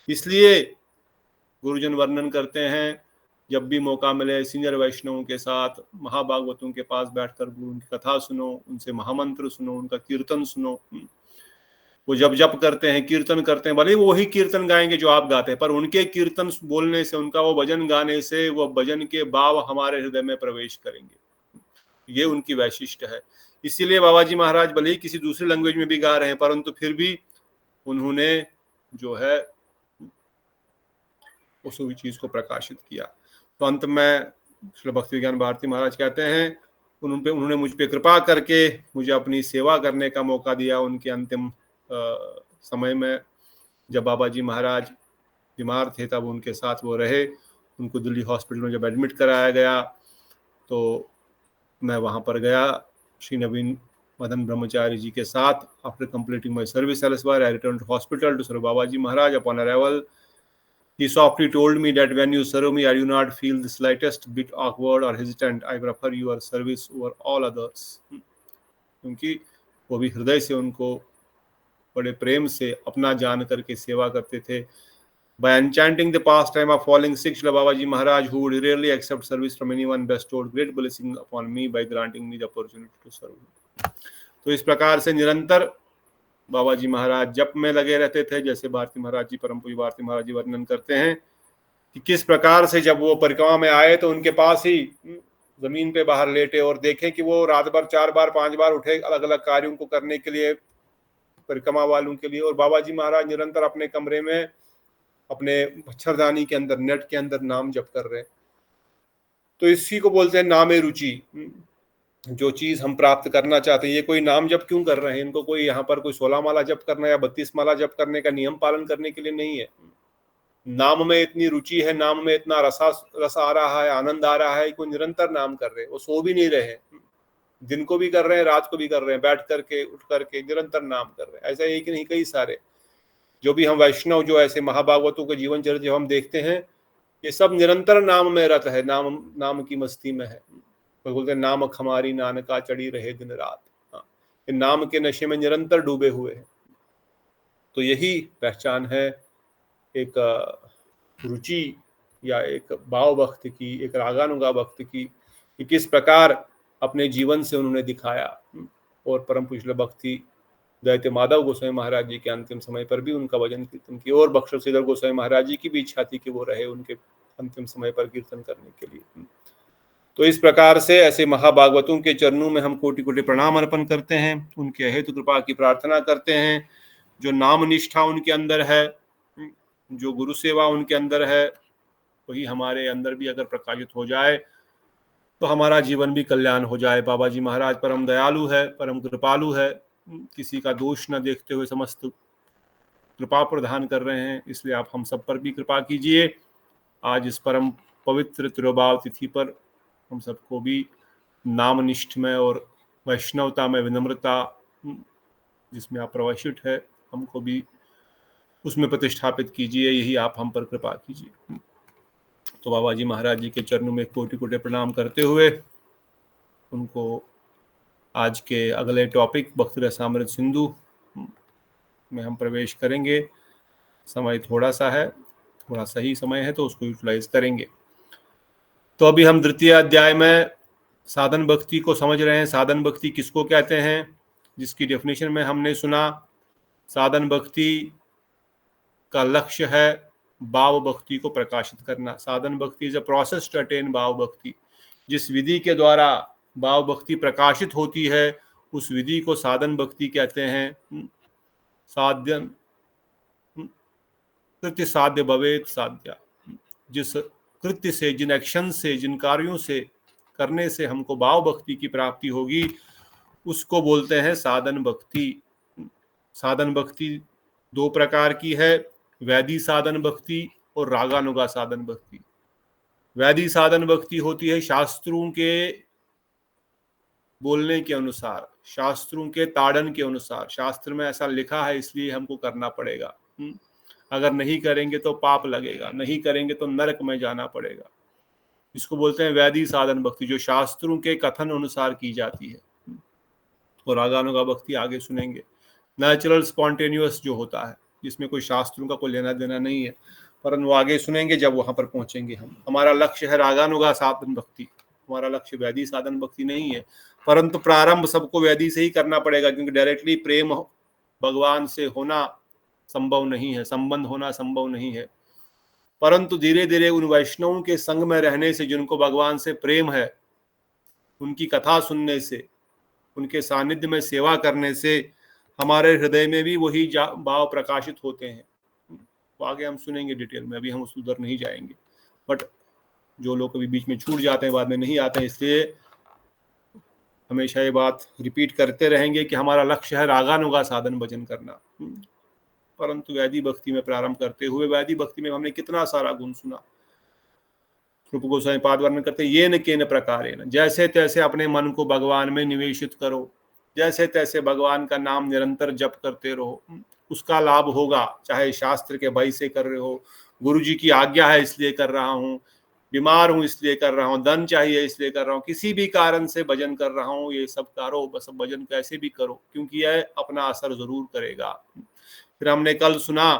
इसलिए गुरुजन वर्णन करते हैं, जब भी मौका मिले सीनियर वैष्णवों के साथ महाभागवतों के पास बैठकर उनकी कथा सुनो, उनसे महामंत्र सुनो, उनका कीर्तन सुनो। वो जब जप करते हैं, कीर्तन करते हैं, भले वो ही कीर्तन गाएंगे जो आप गाते हैं, पर उनके कीर्तन बोलने से, उनका वो भजन गाने से वो भजन के भाव हमारे हृदय में प्रवेश करेंगे। ये उनकी वैशिष्ट है। इसीलिए बाबा जी महाराज भले ही किसी दूसरी लैंग्वेज में भी गा रहे हैं, परंतु फिर भी उन्होंने जो है उस चीज को प्रकाशित किया। तो अंत में श्री भक्ति विज्ञान भारती महाराज कहते हैं, उन्होंने मुझ पे कृपा करके मुझे अपनी सेवा करने का मौका दिया। उनके अंतिम समय में जब बाबा जी महाराज बीमार थे तब उनके साथ वो रहे। उनको दिल्ली हॉस्पिटल में जब एडमिट कराया गया तो मैं वहाँ पर गया श्री नवीन मदन ब्रह्मचारी जी के साथ। After completing my service elsewhere, I return to hospital to serve Baba ji Maharaj. Upon arrival he softly told me that when you serve me, I do not feel the slightest bit awkward or hesitant. I prefer your service over all others. क्योंकि वो भी हृदय से उनको बड़े प्रेम से अपना जान करके सेवा करते थे। By enchanting the pastime of falling sick, Srila Babaji Maharaj, who would rarely accept service from anyone, bestowed great blessing upon me by granting me the opportunity to serve. तो इस प्रकार से निरंतर बाबा जी महाराज जप में लगे रहते थे। जैसे भारती महाराज जी, परम पूज्य भारती महाराज जी वर्णन करते हैं कि किस प्रकार से जब वो परिक्रमा में आए तो उनके पास ही जमीन पे बाहर लेटे और देखे कि वो रात भर 4 बार 5 बार उठे अलग अलग कार्यों को करने के लिए, परिक्रमा वालों के लिए, और बाबा जी महाराज निरंतर अपने कमरे में अपने मच्छरदानी के अंदर, नेट के अंदर नाम जप कर रहे हैं। तो इसी को बोलते हैं नामे रुचि। जो चीज हम प्राप्त करना चाहते हैं, ये कोई नाम जप क्यों कर रहे हैं, इनको कोई यहाँ पर कोई 16 माला जप करना या 32 माला जप करने का नियम पालन करने के लिए नहीं है। नाम में इतनी रुचि है, नाम में इतना रस आ रहा है, आनंद आ रहा है, कोई निरंतर नाम कर रहे हैं, वो सो भी नहीं रहे, दिन को भी कर रहे हैं, रात को भी कर रहे हैं, बैठ करके उठ करके निरंतर नाम कर रहे हैं। ऐसा एक नहीं, कई सारे जो भी हम वैष्णव, जो ऐसे महाभागवतों के जीवन चरित्र जब हम देखते हैं, ये सब निरंतर नाम में रत है, नाम की मस्ती में है। तो बोलते हैं नाम खमारी नानका चढ़ी रहे दिन रात। हाँ, नाम के नशे में निरंतर डूबे हुए हैं। तो यही पहचान है एक रुचि या एक भाव भक्त की, एक रागानुगा भक्त की, कि किस प्रकार अपने जीवन से उन्होंने दिखाया। और परम पूज्य भक्ति दैत्य माधव गोस्वामी महाराज जी के अंतिम समय पर भी उनका भजन कीर्तन किया, और बख्शर श्रीधर गोस्वामी महाराज जी की भी इच्छा थी कि वो रहे उनके अंतिम समय पर कीर्तन करने के लिए। तो इस प्रकार से ऐसे महाभागवतों के चरणों में हम कोटि कोटि प्रणाम अर्पण करते हैं, उनके हेतु कृपा की प्रार्थना करते हैं। जो नाम निष्ठा उनके अंदर है, जो गुरु सेवा उनके अंदर है, वही हमारे अंदर भी अगर प्रकाशित हो जाए तो हमारा जीवन भी कल्याण हो जाए। बाबा जी महाराज परम दयालु है, परम कृपालु है, किसी का दोष न देखते हुए समस्त कृपा प्रदान कर रहे हैं। इसलिए आप हम सब पर भी कृपा कीजिए। आज इस परम पवित्र तिरुभाव तिथि पर हम सबको भी नामनिष्ठ में और वैष्णवता में विनम्रता जिसमें आप प्रवशित है, हमको भी उसमें प्रतिष्ठापित कीजिए। यही आप हम पर कृपा कीजिए। तो बाबा जी महाराज जी के चरणों में कोटि कोटि प्रणाम करते हुए उनको आज के अगले टॉपिक भक्ति रसामृत सिंधु में हम प्रवेश करेंगे। समय थोड़ा सा है, थोड़ा सही समय है, तो उसको यूटिलाइज करेंगे। तो अभी हम द्वितीय अध्याय में साधन भक्ति को समझ रहे हैं। साधन भक्ति किसको कहते हैं, जिसकी डेफिनेशन में हमने सुना, साधन भक्ति का लक्ष्य है भाव भक्ति को प्रकाशित करना। साधन भक्ति is a process to attain bhav bhakti. जिस विधि के द्वारा भाव भक्ति प्रकाशित होती है उस विधि को साधन भक्ति कहते हैं। साध्यन कृत्य साध्य भवेत साध्या। जिस कृत्य से, जिन एक्शन से, जिन कार्यों से करने से हमको भाव भक्ति की प्राप्ति होगी उसको बोलते हैं साधन भक्ति। साधन भक्ति 2 प्रकार की है, वैदी साधन भक्ति और रागानुगा साधन भक्ति। वैदी साधन भक्ति होती है शास्त्रों के बोलने के अनुसार, शास्त्रों के ताड़न के अनुसार। शास्त्र में ऐसा लिखा है इसलिए हमको करना पड़ेगा, अगर नहीं करेंगे तो पाप लगेगा, नहीं करेंगे तो नरक में जाना पड़ेगा। इसको बोलते हैं वैदी साधन भक्ति, जो शास्त्रों के कथन अनुसार की जाती है। और रागानुगा भक्ति आगे सुनेंगे, नेचुरल स्पॉन्टेनियस जो होता है, जिसमें कोई शास्त्रों का कोई लेना देना नहीं है, परंतु वो आगे सुनेंगे जब वहां पर पहुंचेंगे हम। हमारा लक्ष्य है रागानुगा साधन भक्ति, हमारा लक्ष्य वैदी साधन भक्ति नहीं है। परंतु प्रारंभ सबको वैदी से ही करना पड़ेगा, क्योंकि डायरेक्टली प्रेम भगवान से होना संभव नहीं है, संबंध होना संभव नहीं है। परंतु धीरे धीरे उन वैष्णवों के संग में रहने से, जिनको भगवान से प्रेम है, उनकी कथा सुनने से, उनके सानिध्य में सेवा करने से हमारे हृदय में भी वही भाव प्रकाशित होते हैं। तो आगे हम सुनेंगे डिटेल में, अभी हम उस उधर नहीं जाएंगे। बट जो लोग कभी बीच में छूट जाते हैं, बाद में नहीं आते हैं, इसलिए हमेशा ये बात रिपीट करते रहेंगे कि हमारा लक्ष्य है रागानुगा साधन भजन करना। परंतु वैदी भक्ति में प्रारंभ करते हुए, वैदी भक्ति में हमने कितना सारा गुण सुना। रूप गोस्वामी पाद वर्णन करते, ये न के न प्रकारेण, जैसे तैसे अपने मन को भगवान में निवेशित करो, जैसे तैसे भगवान का नाम निरंतर जप करते रहो, उसका लाभ होगा। चाहे शास्त्र के भय से कर रहे हो, गुरु जी की आज्ञा है इसलिए कर रहा हूँ, बीमार हूं इसलिए कर रहा हूं, धन चाहिए इसलिए कर रहा हूं, किसी भी कारण से भजन कर रहा हूं, ये सब करो, बस भजन कैसे भी करो, क्योंकि यह अपना असर जरूर करेगा। फिर हमने कल सुना,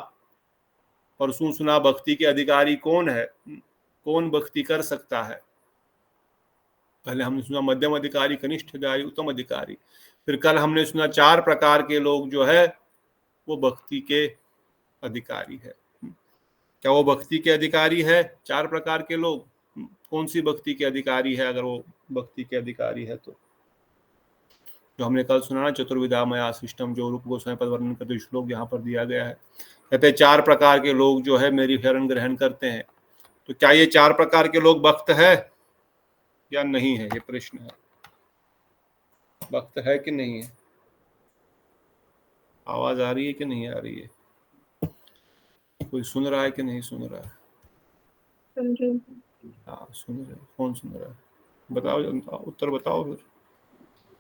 परसों सुना, भक्ति के अधिकारी कौन है, कौन भक्ति कर सकता है। पहले हमने सुना मध्यम अधिकारी, कनिष्ठ अधिकारी, उत्तम अधिकारी। फिर कल हमने सुना 4 प्रकार के लोग जो है वो भक्ति के अधिकारी है। क्या वो भक्ति के अधिकारी है 4 प्रकार के लोग? कौन सी भक्ति के अधिकारी है अगर वो भक्ति के अधिकारी है तो? जो हमने कल सुना ना, चतुर्विधा मया सिस्टम, जो रूप गोस्वामी पद वर्णन करते श्लोक यहाँ पर दिया गया है। कहते हैं 4 प्रकार के लोग जो है मेरी शरण ग्रहण करते हैं। तो क्या ये 4 प्रकार के लोग भक्त है या नहीं है, ये प्रश्न है। भक्त है कि नहीं है? आवाज आ रही है कि नहीं आ रही है? कोई सुन रहा है कि नहीं सुन रहा है? हाँ सुन रहे। कौन सुन रहा है? बताओ, उत्तर बताओ फिर।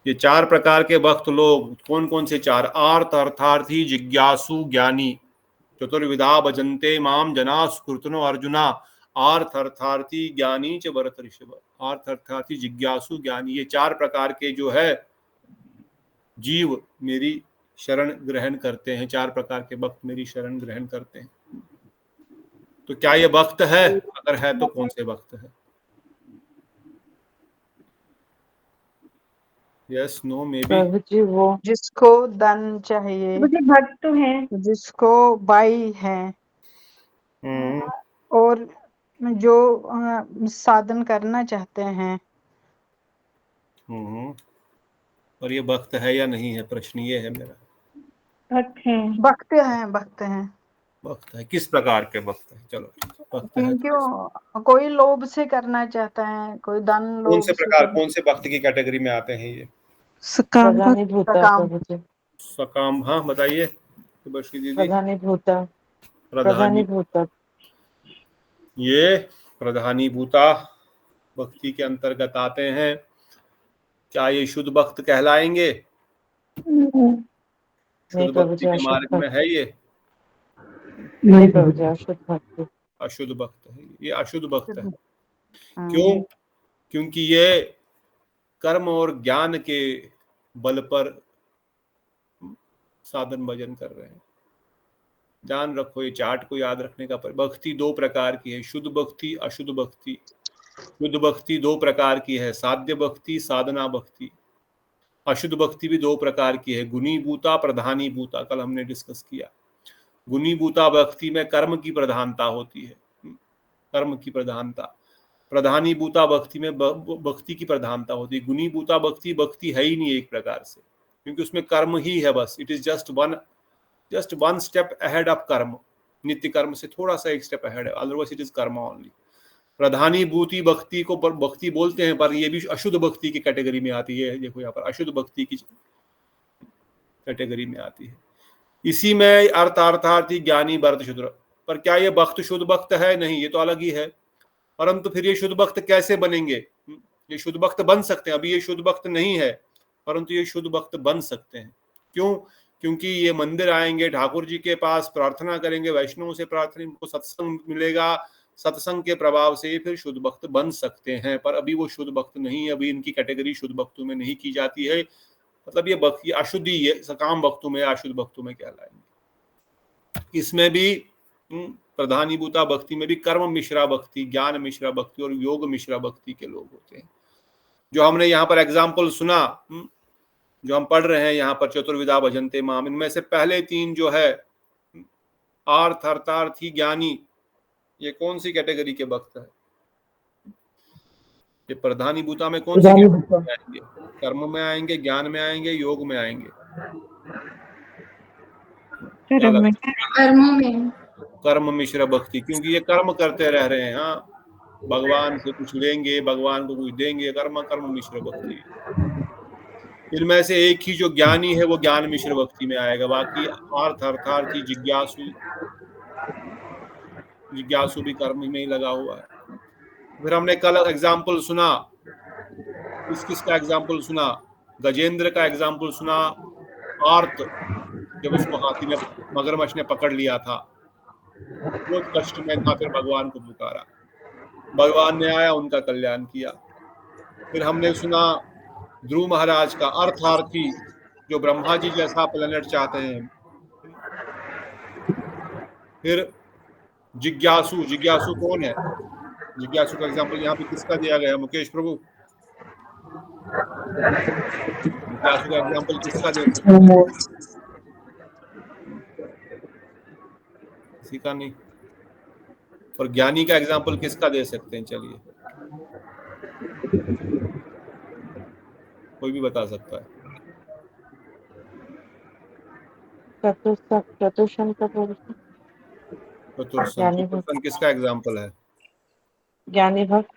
ये 4 प्रकार के भक्त लोग कौन कौन से 4? आर्त, अर्थार्थी, जिज्ञासु, ज्ञानी। चतुर्विधा भजन्ते माम जना स्कृतनो अर्जुना, आर्थ, अर्थार्थी, ज्ञानी च भरत ऋषभ। आर्थ, अर्थार्थी, जिज्ञासु, ज्ञानी, ये 4 प्रकार के जो है जीव मेरी शरण ग्रहण करते हैं। 4 प्रकार के भक्त मेरी शरण ग्रहण करते हैं। तो क्या ये भक्त है? अगर है तो कौन से भक्त है? Yes, no, maybe. जी वो जिसको धन चाहिए, भक्त है, जिसको बाई है, और जो साधन करना चाहते हैं। और ये भक्त है या नहीं है, प्रश्न ये है मेरा। भक्त है, भक्त हैं, भक्त हैं। भक्त है, किस प्रकार के भक्त है? चलो, भक्त है क्यों कोई लोभ से करना चाहता है, कोई धन लोभ कौन से प्रकार, कौन से भक्त की कैटेगरी में आते हैं ये? प्रधानी भूता सकाम। प्रभु जी, सकाम। हाँ बताइए शुभश्री दीदी। प्रधानी भूता, प्रधानी प्रधानी, भूता। ये प्रधानी भूता भक्ति के अंतर्गत आते हैं। क्या ये शुद्ध भक्त कहलाएंगे? शुद्ध नहीं प्रभु भक्ति जी, के अशुद्ध मार्ग में भक्त। है ये? नहीं प्रभु जी, अशुद्ध भक्त। अशुद्ध भक्त है ये, अशुद्ध भक्त है। क्यों? क्योंकि ये कर्म और ज्ञान के बल पर साधन भजन कर रहे हैं। ध्यान रखो, ये चार्ट को याद रखने का। भक्ति 2 प्रकार की है, शुद्ध भक्ति, अशुद्ध भक्ति। शुद्ध भक्ति 2 प्रकार की है, साध्य भक्ति, साधना भक्ति। अशुद्ध भक्ति भी 2 प्रकार की है, गुणी भूता, प्रधानी भूता। कल हमने डिस्कस किया। गुणी भूता भक्ति में कर्म की प्रधानता होती है, कर्म की प्रधानता। प्रधानी भूता भक्ति में भक्ति की प्रधानता होती है। गुणी भूता भक्ति, भक्ति है ही नहीं एक प्रकार से, क्योंकि उसमें कर्म ही है बस। It is just one step ahead of कर्म। नित्य कर्म से थोड़ा सा एक स्टेप अहेड है, अदरवाइज इट इज कर्म ओनली। प्रधानी भूति भक्ति को भक्ति बोलते हैं, पर ये भी अशुद्ध भक्ति की कैटेगरी में आती है। देखो यहाँ पर अशुद्ध भक्ति की कैटेगरी में आती है। इसी में अर्थार्थी, ज्ञानी, भरत, शूद्र। पर क्या ये भक्त शुद्ध भक्त है? नहीं, ये तो अलग ही है। परंतु फिर ये शुद्ध भक्त कैसे बनेंगे? ये शुद्ध भक्त बन सकते हैं। अभी ये शुद्ध भक्त नहीं है, परंतु ये शुद्ध भक्त बन सकते हैं। क्यों? क्योंकि ये मंदिर आएंगे, ठाकुर जी के पास प्रार्थना करेंगे, वैष्णव से प्रार्थना, इनको सत्संग मिलेगा, सत्संग के प्रभाव से फिर शुद्ध भक्त बन सकते हैं। पर अभी वो शुद्ध भक्त नहीं है, अभी इनकी कैटेगरी शुद्ध भक्तों में नहीं की जाती है। मतलब ये भक्ति अशुद्धि, ये सकाम भक्तों में, अशुद्ध भक्तों में कहलाएंगे। इसमें भी प्रधानी भूता भक्ति में भी कर्म मिश्रा भक्ति, ज्ञान मिश्रा भक्ति और योग मिश्रा भक्ति के लोग होते हैं। जो हमने यहाँ पर एग्जाम्पल सुना, जो हम पढ़ रहे हैं यहाँ पर, चतुर्विधा भजन्ते माम, इनमें से पहले 3 जो है आर्थ, अर्थार्थी, ज्ञानी, ये कौन सी कैटेगरी के भक्त है? ये प्रधानी भूता में कौन सी कैटेगरी में आएंगे? कर्म में आएंगे, ज्ञान में आएंगे, योग में आएंगे? कर्म मिश्र भक्ति, क्योंकि ये कर्म करते रह रहे हैं। हाँ, भगवान से कुछ लेंगे, भगवान को कुछ देंगे, कर्म मिश्र भक्ति। इनमें से एक ही जो ज्ञानी है वो ज्ञान मिश्र भक्ति में आएगा। बाकी अर्थ, अर्थार्थी, जिज्ञासु भी कर्म में ही लगा हुआ है। फिर हमने कल एग्जाम्पल सुना, किसका एग्जाम्पल सुना? गजेंद्र का एग्जाम्पल सुना। आर्त, जब उसको हाथी ने, मगरमच्छ ने पकड़ लिया था, बहुत कष्ट में था, फिर भगवान को पुकारा। भगवान ने आया, उनका कल्याण किया। फिर हमने सुना ध्रुव महाराज का अर्थार्थी, जो ब्रह्मा जी जैसा प्लेनेट चाहते हैं। फिर जिज्ञासु, जिज्ञासु कौन है? जिज्ञासु का एग्जाम्पल यहाँ पे किसका दिया गया? मुकेश प्रभु, जिज्ञासु का एग्जाम्पल किसका दे सकते हैं? किसी का नहीं। और ज्ञानी का एग्जाम्पल किसका दे सकते हैं? चलिए, कोई भी बता सकता है। चतुर्सन का चतुर्सन किसका एग्जाम्पल है? ज्ञानी भक्त।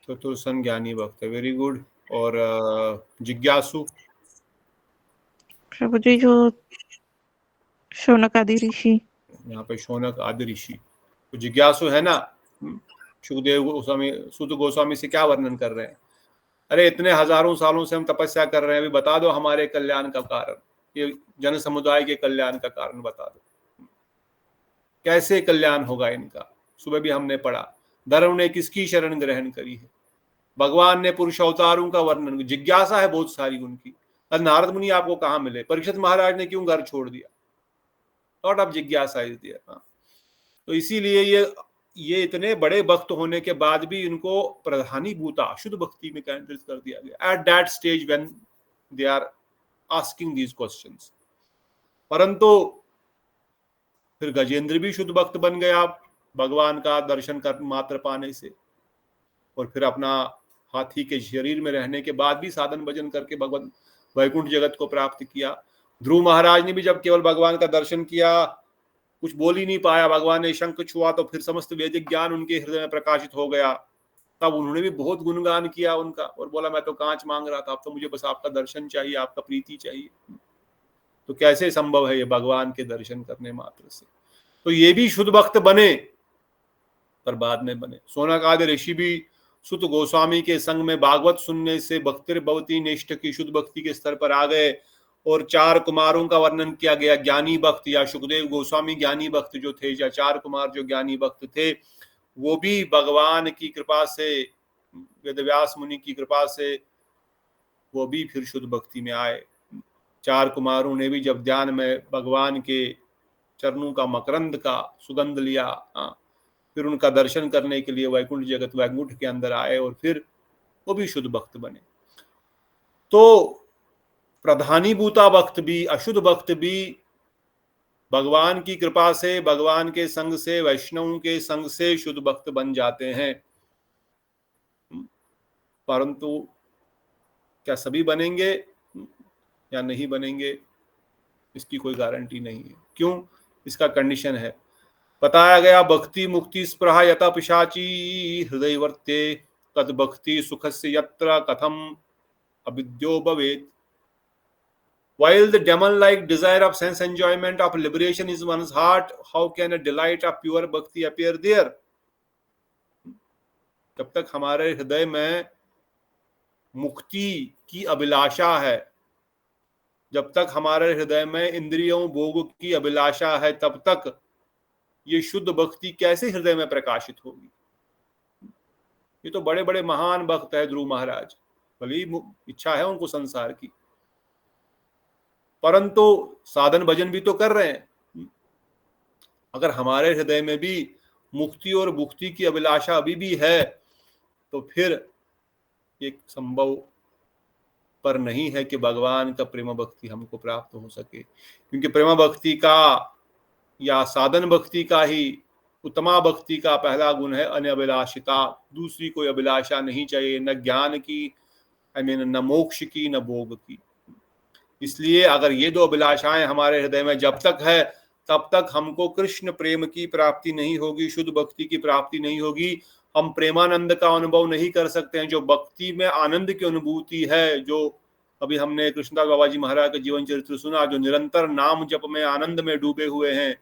चतुर्सन ज्ञानी भक्त है, वेरी गुड। और जिज्ञासु? प्रभु जी जो शौनक आदि ऋषि, यहाँ पे शौनक आदि ऋषि। तो जिज्ञासु है ना, सुखदेव गोस्वामी, सुत गोस्वामी से क्या वर्णन कर रहे हैं? अरे इतने हजारों सालों से हम तपस्या कर रहे हैं, अभी बता दो हमारे कल्याण का कारण, ये जन समुदाय के कल्याण का कारण बता दो, कैसे कल्याण होगा इनका। सुबह भी हमने पढ़ा, धर्म ने किसकी शरण ग्रहण करी है? भगवान ने पुरुष अवतारों का वर्णन, जिज्ञासा है बहुत सारी उनकी। नारद मुनि आपको कहाँ मिले? परीक्षित महाराज ने क्यों घर छोड़ दिया? लॉट ऑफ जिज्ञासा इज देयर। तो इसीलिए ये इतने बड़े भक्त होने के बाद भी इनको प्रधानी भूता शुद्ध भक्ति में केंद्रित कर दिया गया, at that stage when they are asking these questions. परंतु फिर गजेंद्र भी शुद्ध भक्त बन गया भगवान का दर्शन कर मात्र पाने से, और फिर अपना हाथी के शरीर में रहने के बाद भी साधन भजन करके भगवान वैकुंठ जगत को प्राप्त किया। ध्रुव महाराज ने भी जब केवल भगवान का दर्शन किया, कुछ बोल ही नहीं पाया, भगवान ने शंख छुआ तो फिर समस्त वैदिक ज्ञान उनके हृदय में प्रकाशित हो गया। तब उन्होंने भी बहुत गुणगान किया उनका और बोला मैं तो कांच मांग रहा था, अब तो मुझे बस आपका दर्शन चाहिए, आपका प्रीति चाहिए। तो कैसे संभव है ये भगवान के दर्शन करने मात्र से? तो ये भी शुद्ध भक्त बने, पर बाद में बने। शौनक आदि ऋषि भी सुत गोस्वामी के संग में भागवत सुनने से भक्तिर्भवती निष्ठ की शुद्ध भक्ति के स्तर पर आ गए। और 4 कुमारों का वर्णन किया गया, ज्ञानी भक्त या सुखदेव गोस्वामी ज्ञानी भक्त जो थे, या 4 कुमार जो ज्ञानी भक्त थे, वो भी भगवान की कृपा से, वेदव्यास मुनि की कृपा से वो भी फिर शुद्ध भक्ति में आए। 4 कुमारों ने भी जब ध्यान में भगवान के चरणों का मकरंद का सुगंध लिया, फिर उनका दर्शन करने के लिए वैकुंठ जगत वैकुंठ के अंदर आए और फिर वो भी शुद्ध भक्त बने। तो प्रधानीभूता भक्त भी, अशुद्ध भक्त भी भगवान की कृपा से, भगवान के संग से, वैष्णवों के संग से शुद्ध भक्त बन जाते हैं। परंतु क्या सभी बनेंगे या नहीं बनेंगे, इसकी कोई गारंटी नहीं है। क्यों? इसका कंडीशन है, बताया गया, भक्ति मुक्ति स्पृहा यथा पिशाची हृदय वर्ते तद भक्ति सुखस्य यत्र कथम अविद्यो भवेत्। While the demon-like desire of sense enjoyment of liberation is one's heart, how can a delight of pure bhakti appear there? जब तक हमारे हृदय में मुक्ति की अभिलाषा है, जब तक हमारे हृदय में इंद्रियों भोग की अभिलाषा है, तब तक ये शुद्ध भक्ति कैसे हृदय में प्रकाशित होगी? ये तो बड़े बड़े महान भक्त है ध्रुव महाराज, भली इच्छा है उनको संसार की, परंतु साधन भजन भी तो कर रहे हैं। अगर हमारे हृदय में भी मुक्ति और भुक्ति की अभिलाषा अभी भी है, तो फिर एक संभव पर नहीं है कि भगवान का प्रेम भक्ति हमको प्राप्त हो सके। क्योंकि प्रेम भक्ति का या साधन भक्ति का ही, उत्तमा भक्ति का पहला गुण है अनभिलाषिता। दूसरी कोई अभिलाषा नहीं चाहिए, न ज्ञान की, न मोक्ष की, न भोग की। इसलिए अगर ये 2 अभिलाषाएं हमारे हृदय में जब तक है, तब तक हमको कृष्ण प्रेम की प्राप्ति नहीं होगी, शुद्ध भक्ति की प्राप्ति नहीं होगी। हम प्रेमानंद का अनुभव नहीं कर सकते हैं। जो भक्ति में आनंद की अनुभूति है, जो अभी हमने कृष्णदास बाबा जी महाराज का जीवन चरित्र सुना, जो निरंतर नाम जप में आनंद में डूबे हुए हैं,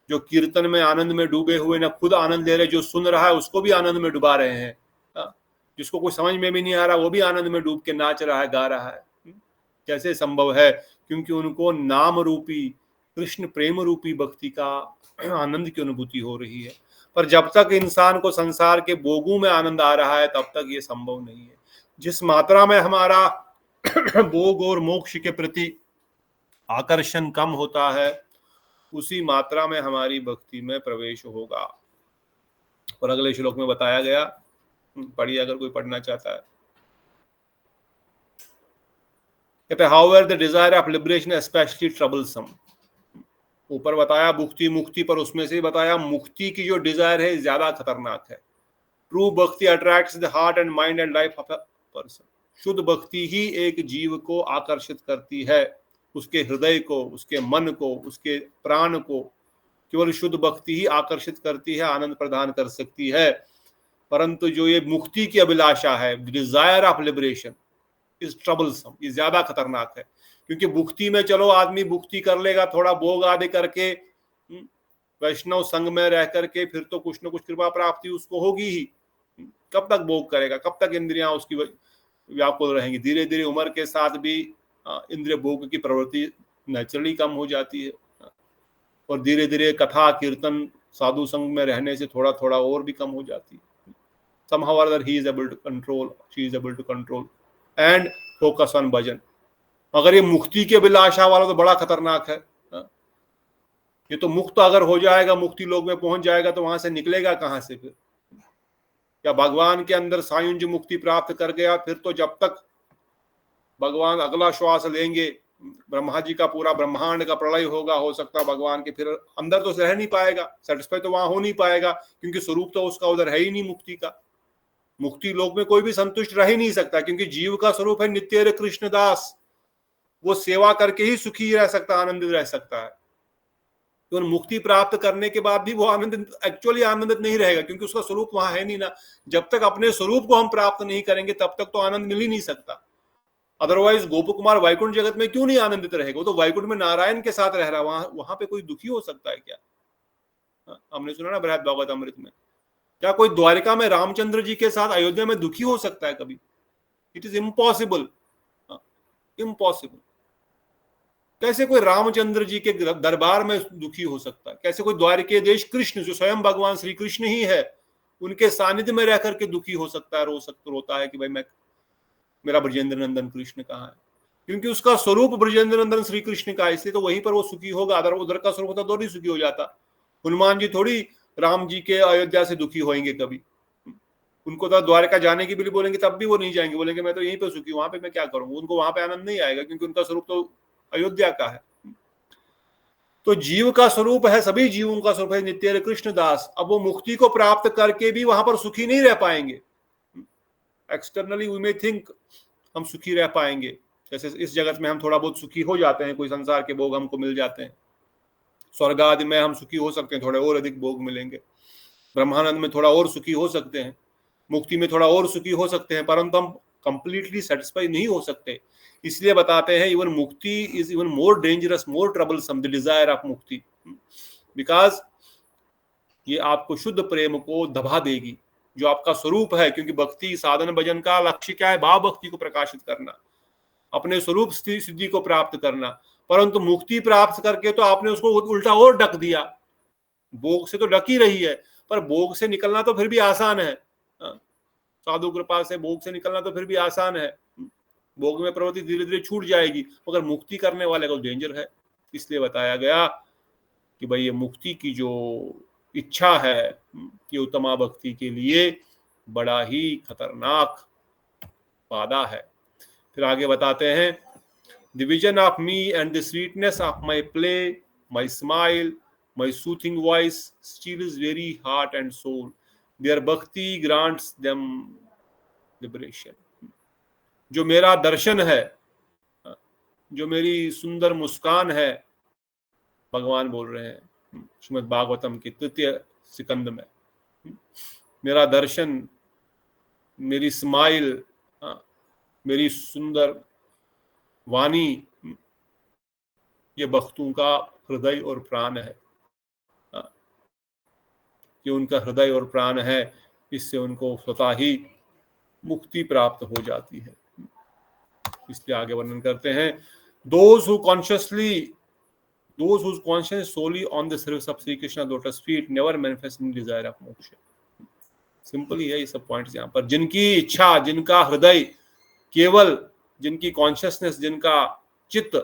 जो कीर्तन में आनंद में डूबे हुए, न खुद आनंद ले रहे, जो सुन रहा है उसको भी आनंद में डुबा रहे हैं, जिसको कुछ समझ में भी नहीं आ रहा वो भी आनंद में डूब के नाच रहा है, गा रहा है। कैसे संभव है? क्योंकि उनको नाम रूपी, कृष्ण प्रेम रूपी भक्ति का आनंद की अनुभूति हो रही है। पर जब तक इंसान को संसार के भोगों में आनंद आ रहा है तब तक ये संभव नहीं है। जिस मात्रा में हमारा भोग और मोक्ष के प्रति आकर्षण कम होता है उसी मात्रा में हमारी भक्ति में प्रवेश होगा। और अगले श्लोक में बताया गया, पढ़िए अगर कोई पढ़ना चाहता है। कहते हैं however the desire of liberation especially troublesome. ऊपर बताया भुक्ति मुक्ति, पर उसमें से बताया मुक्ति की जो डिजायर है ज्यादा खतरनाक है। ट्रू भक्ति attracts the heart and mind and life of a person. शुद्ध भक्ति ही एक जीव को आकर्षित करती है, उसके हृदय को, उसके मन को, उसके प्राण को। केवल शुद्ध भक्ति ही आकर्षित करती है, आनंद प्रदान कर सकती है। परंतु जो ये मुक्ति की अभिलाषा है, desire of liberation is troublesome, ये ज्यादा खतरनाक है। क्योंकि भुक्ति में चलो आदमी भुक्ति कर लेगा, थोड़ा भोग आदि करके, वैष्णव संग में रह करके, फिर तो कुछ न कुछ कृपा प्राप्ति उसको होगी ही। कब तक भोग करेगा, कब तक इंद्रियां उसकी व्याकुल रहेंगी। धीरे धीरे उम्र के साथ भी इंद्रिय भोग की प्रवृत्ति नेचुरली कम हो जाती है, और धीरे धीरे कथा कीर्तन साधु संग में रहने से थोड़ा थोड़ा और भी कम हो जाती है। somehow or other he is able to control, she is able to control and focus on भजन। अगर ये मुक्ति के अभिलाषा वाला तो बड़ा खतरनाक है। ये तो मुक्त अगर हो जाएगा, मुक्ति लोक में पहुंच जाएगा, तो वहां से निकलेगा कहां से फिर? या भगवान के अंदर सायुंज मुक्ति प्राप्त कर गया, फिर तो जब तक भगवान अगला श्वास लेंगे, ब्रह्मा जी का पूरा ब्रह्मांड का प्रलय होगा, हो सकता है भगवान के फिर अंदर तो रह नहीं पाएगा, सेटिस्फाई तो वहां हो नहीं पाएगा, क्योंकि स्वरूप तो उसका उधर है ही नहीं मुक्ति का। मुक्ति लोक में कोई भी संतुष्ट रह ही नहीं सकता, क्योंकि जीव का स्वरूप है नित्य कृष्ण दास। वो सेवा करके ही सुखी रह सकता, आनंदित रह सकता है। तो मुक्ति प्राप्त करने के बाद भी वो आनंदित, एक्चुअली आनंदित नहीं रहेगा, क्योंकि उसका स्वरूप वहां है नहीं ना। जब तक अपने स्वरूप को हम प्राप्त नहीं करेंगे तब तक तो आनंद मिल ही नहीं सकता। अदरवाइज गोप कुमार वैकुंठ जगत में क्यों नहीं आनंदित रहेगा? वो तो वैकुंठ में नारायण के साथ रह रहा है, वहां पे कोई दुखी हो सकता है क्या? हमने सुना ना बृहद भागवत अमृत में, क्या कोई द्वारिका में रामचंद्र जी के साथ अयोध्या में दुखी हो सकता है कभी? It is impossible, impossible. कैसे कोई रामचंद्र जी के दरबार में दुखी हो सकता है? कैसे कोई द्वारिके देश कृष्ण, जो स्वयं भगवान श्री कृष्ण ही है, उनके सानिध्य में रह करके दुखी हो सकता है, रोता है कि भाई मैं, मेरा ब्रजेंद्र नंदन कृष्ण कहाँ है? क्योंकि उसका स्वरूप ब्रजेंद्र नंदन श्री कृष्ण का है, इसलिए तो वहीं पर वो सुखी होगा। अदर उधर का स्वरूप होता तो नहीं सुखी हो जाता। हनुमान जी थोड़ी राम जी के अयोध्या से दुखी होंगे कभी। उनको तो द्वारका जाने की भी बोलेंगे तब भी वो नहीं जाएंगे, बोलेंगे मैं तो यहीं पे सुखी, वहां पे मैं क्या करूंगा? उनको वहां पे आनंद नहीं आएगा, क्योंकि उनका स्वरूप तो अयोध्या का है। तो जीव का स्वरूप है, सभी जीवों का स्वरूप है नित्य कृष्ण दास। अब वो मुक्ति को प्राप्त करके भी वहां पर सुखी नहीं रह पाएंगे। एक्सटर्नली वी मे थिंक हम सुखी रह पाएंगे, जैसे इस जगत में हम थोड़ा बहुत सुखी हो जाते हैं, कोई संसार के भोग हमको मिल जाते हैं। स्वर्ग आदि में हम सुखी हो सकते हैं, थोड़े और अधिक भोग मिलेंगे। ब्रह्मानंद में थोड़ा और सुखी हो सकते हैं, मुक्ति में थोड़ा और सुखी हो सकते हैं, परंतु हम कंप्लीटली सेटिस्फाई नहीं हो सकते। इसलिए बताते हैं इवन मुक्ति is even more dangerous, more troublesome, the desire of मुक्ति, बिकॉज ये आपको शुद्ध प्रेम को दबा देगी, जो आपका स्वरूप है। क्योंकि भक्ति साधन भजन का लक्ष्य क्या है? भाव भक्ति को प्रकाशित करना, अपने स्वरूप सिद्धि को प्राप्त करना। परंतु मुक्ति प्राप्त करके तो आपने उसको उल्टा और ढक दिया। भोग से तो ढक ही रही है, पर भोग से निकलना तो फिर भी आसान है। साधु कृपा से भोग से निकलना तो फिर भी आसान है, भोग में प्रवृत्ति धीरे धीरे छूट जाएगी, मगर मुक्ति करने वाले को डेंजर है। इसलिए बताया गया कि भाई ये मुक्ति की जो इच्छा है, ये उत्तमा भक्ति के लिए बड़ा ही खतरनाक बाधा है। फिर आगे बताते हैं, the vision of me and the sweetness of my play, my smile, my soothing voice still is very heart and soul, there bhakti grants them liberation. जो मेरा दर्शन है, जो मेरी सुंदर मुस्कान है, भगवान बोल रहे हैं श्रीमद् भागवतम के तृतीय सिकंद में, मेरा दर्शन, मेरी स्माइल, मेरी सुंदर वाणी, ये भक्तों का हृदय और प्राण है। ये उनका हृदय और प्राण है, इससे उनको स्वतः ही मुक्ति प्राप्त हो जाती है। इसलिए आगे वर्णन करते हैं, those who consciously Those whose conscience is solely on the service of Sri Krishna lotus feet never manifest any desire of moksha. Simple ही है ये सब पॉइंट्स यहाँ पर। जिनकी इच्छा, जिनका हृदय केवल, जिनकी कॉन्शियसनेस, जिनका चित्त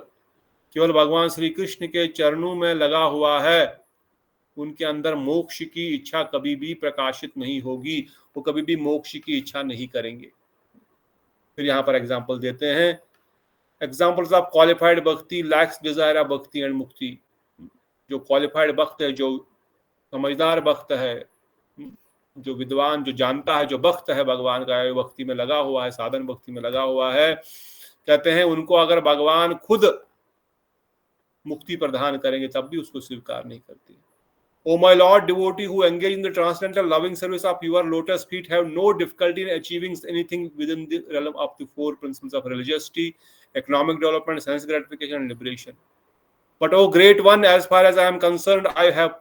केवल भगवान श्री कृष्ण के चरणों में लगा हुआ है, उनके अंदर मोक्ष की इच्छा कभी भी प्रकाशित नहीं होगी, वो कभी भी मोक्ष की इच्छा नहीं करेंगे। फिर यहाँ पर एग्जाम्पल देते हैं, एग्जाम्पल्स ऑफ क्वालिफाइड भक्ति लैक्स डिजायर ऑफ भक्ति एंड मुक्ति। जो क्वालिफाइड भक्त है, जो समझदार भक्त है, जो विद्वान, जो जानता है, जो भक्त है भगवान का, भक्ति में लगा हुआ है, साधन भक्ति में लगा हुआ है, कहते हैं उनको अगर भगवान खुद मुक्ति प्रदान करेंगे तब भी उसको स्वीकार नहीं करते। O my Lord, devotee who engage in the transcendental loving service of your lotus feet have no difficulty in achieving anything within the realm of the four principles of religiosity, economic development, sense gratification, and liberation. But O great one, as far as I am concerned, I have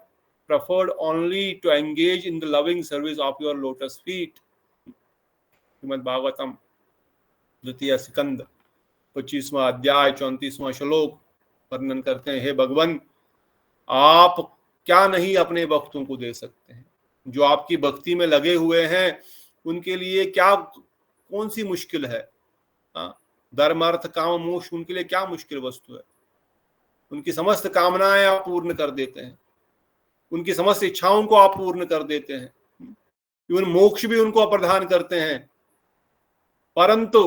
preferred only to engage in the loving service of your lotus feet. Shrimad Bhagavatam द्वितीय स्कंद 25वां अध्याय 34वां श्लोक वर्णन करते हैं, हे भगवान, आप क्या नहीं अपने भक्तों को दे सकते हैं? जो आपकी भक्ति में लगे हुए हैं उनके लिए क्या, कौन सी मुश्किल है? धर्म अर्थ काम मोक्ष, उनके लिए क्या मुश्किल वस्तु है? उनकी समस्त कामनाएं आप पूर्ण कर देते हैं, उनकी समस्त इच्छाओं को आप पूर्ण कर देते हैं, इवन मोक्ष भी उनको प्रदान करते हैं। परंतु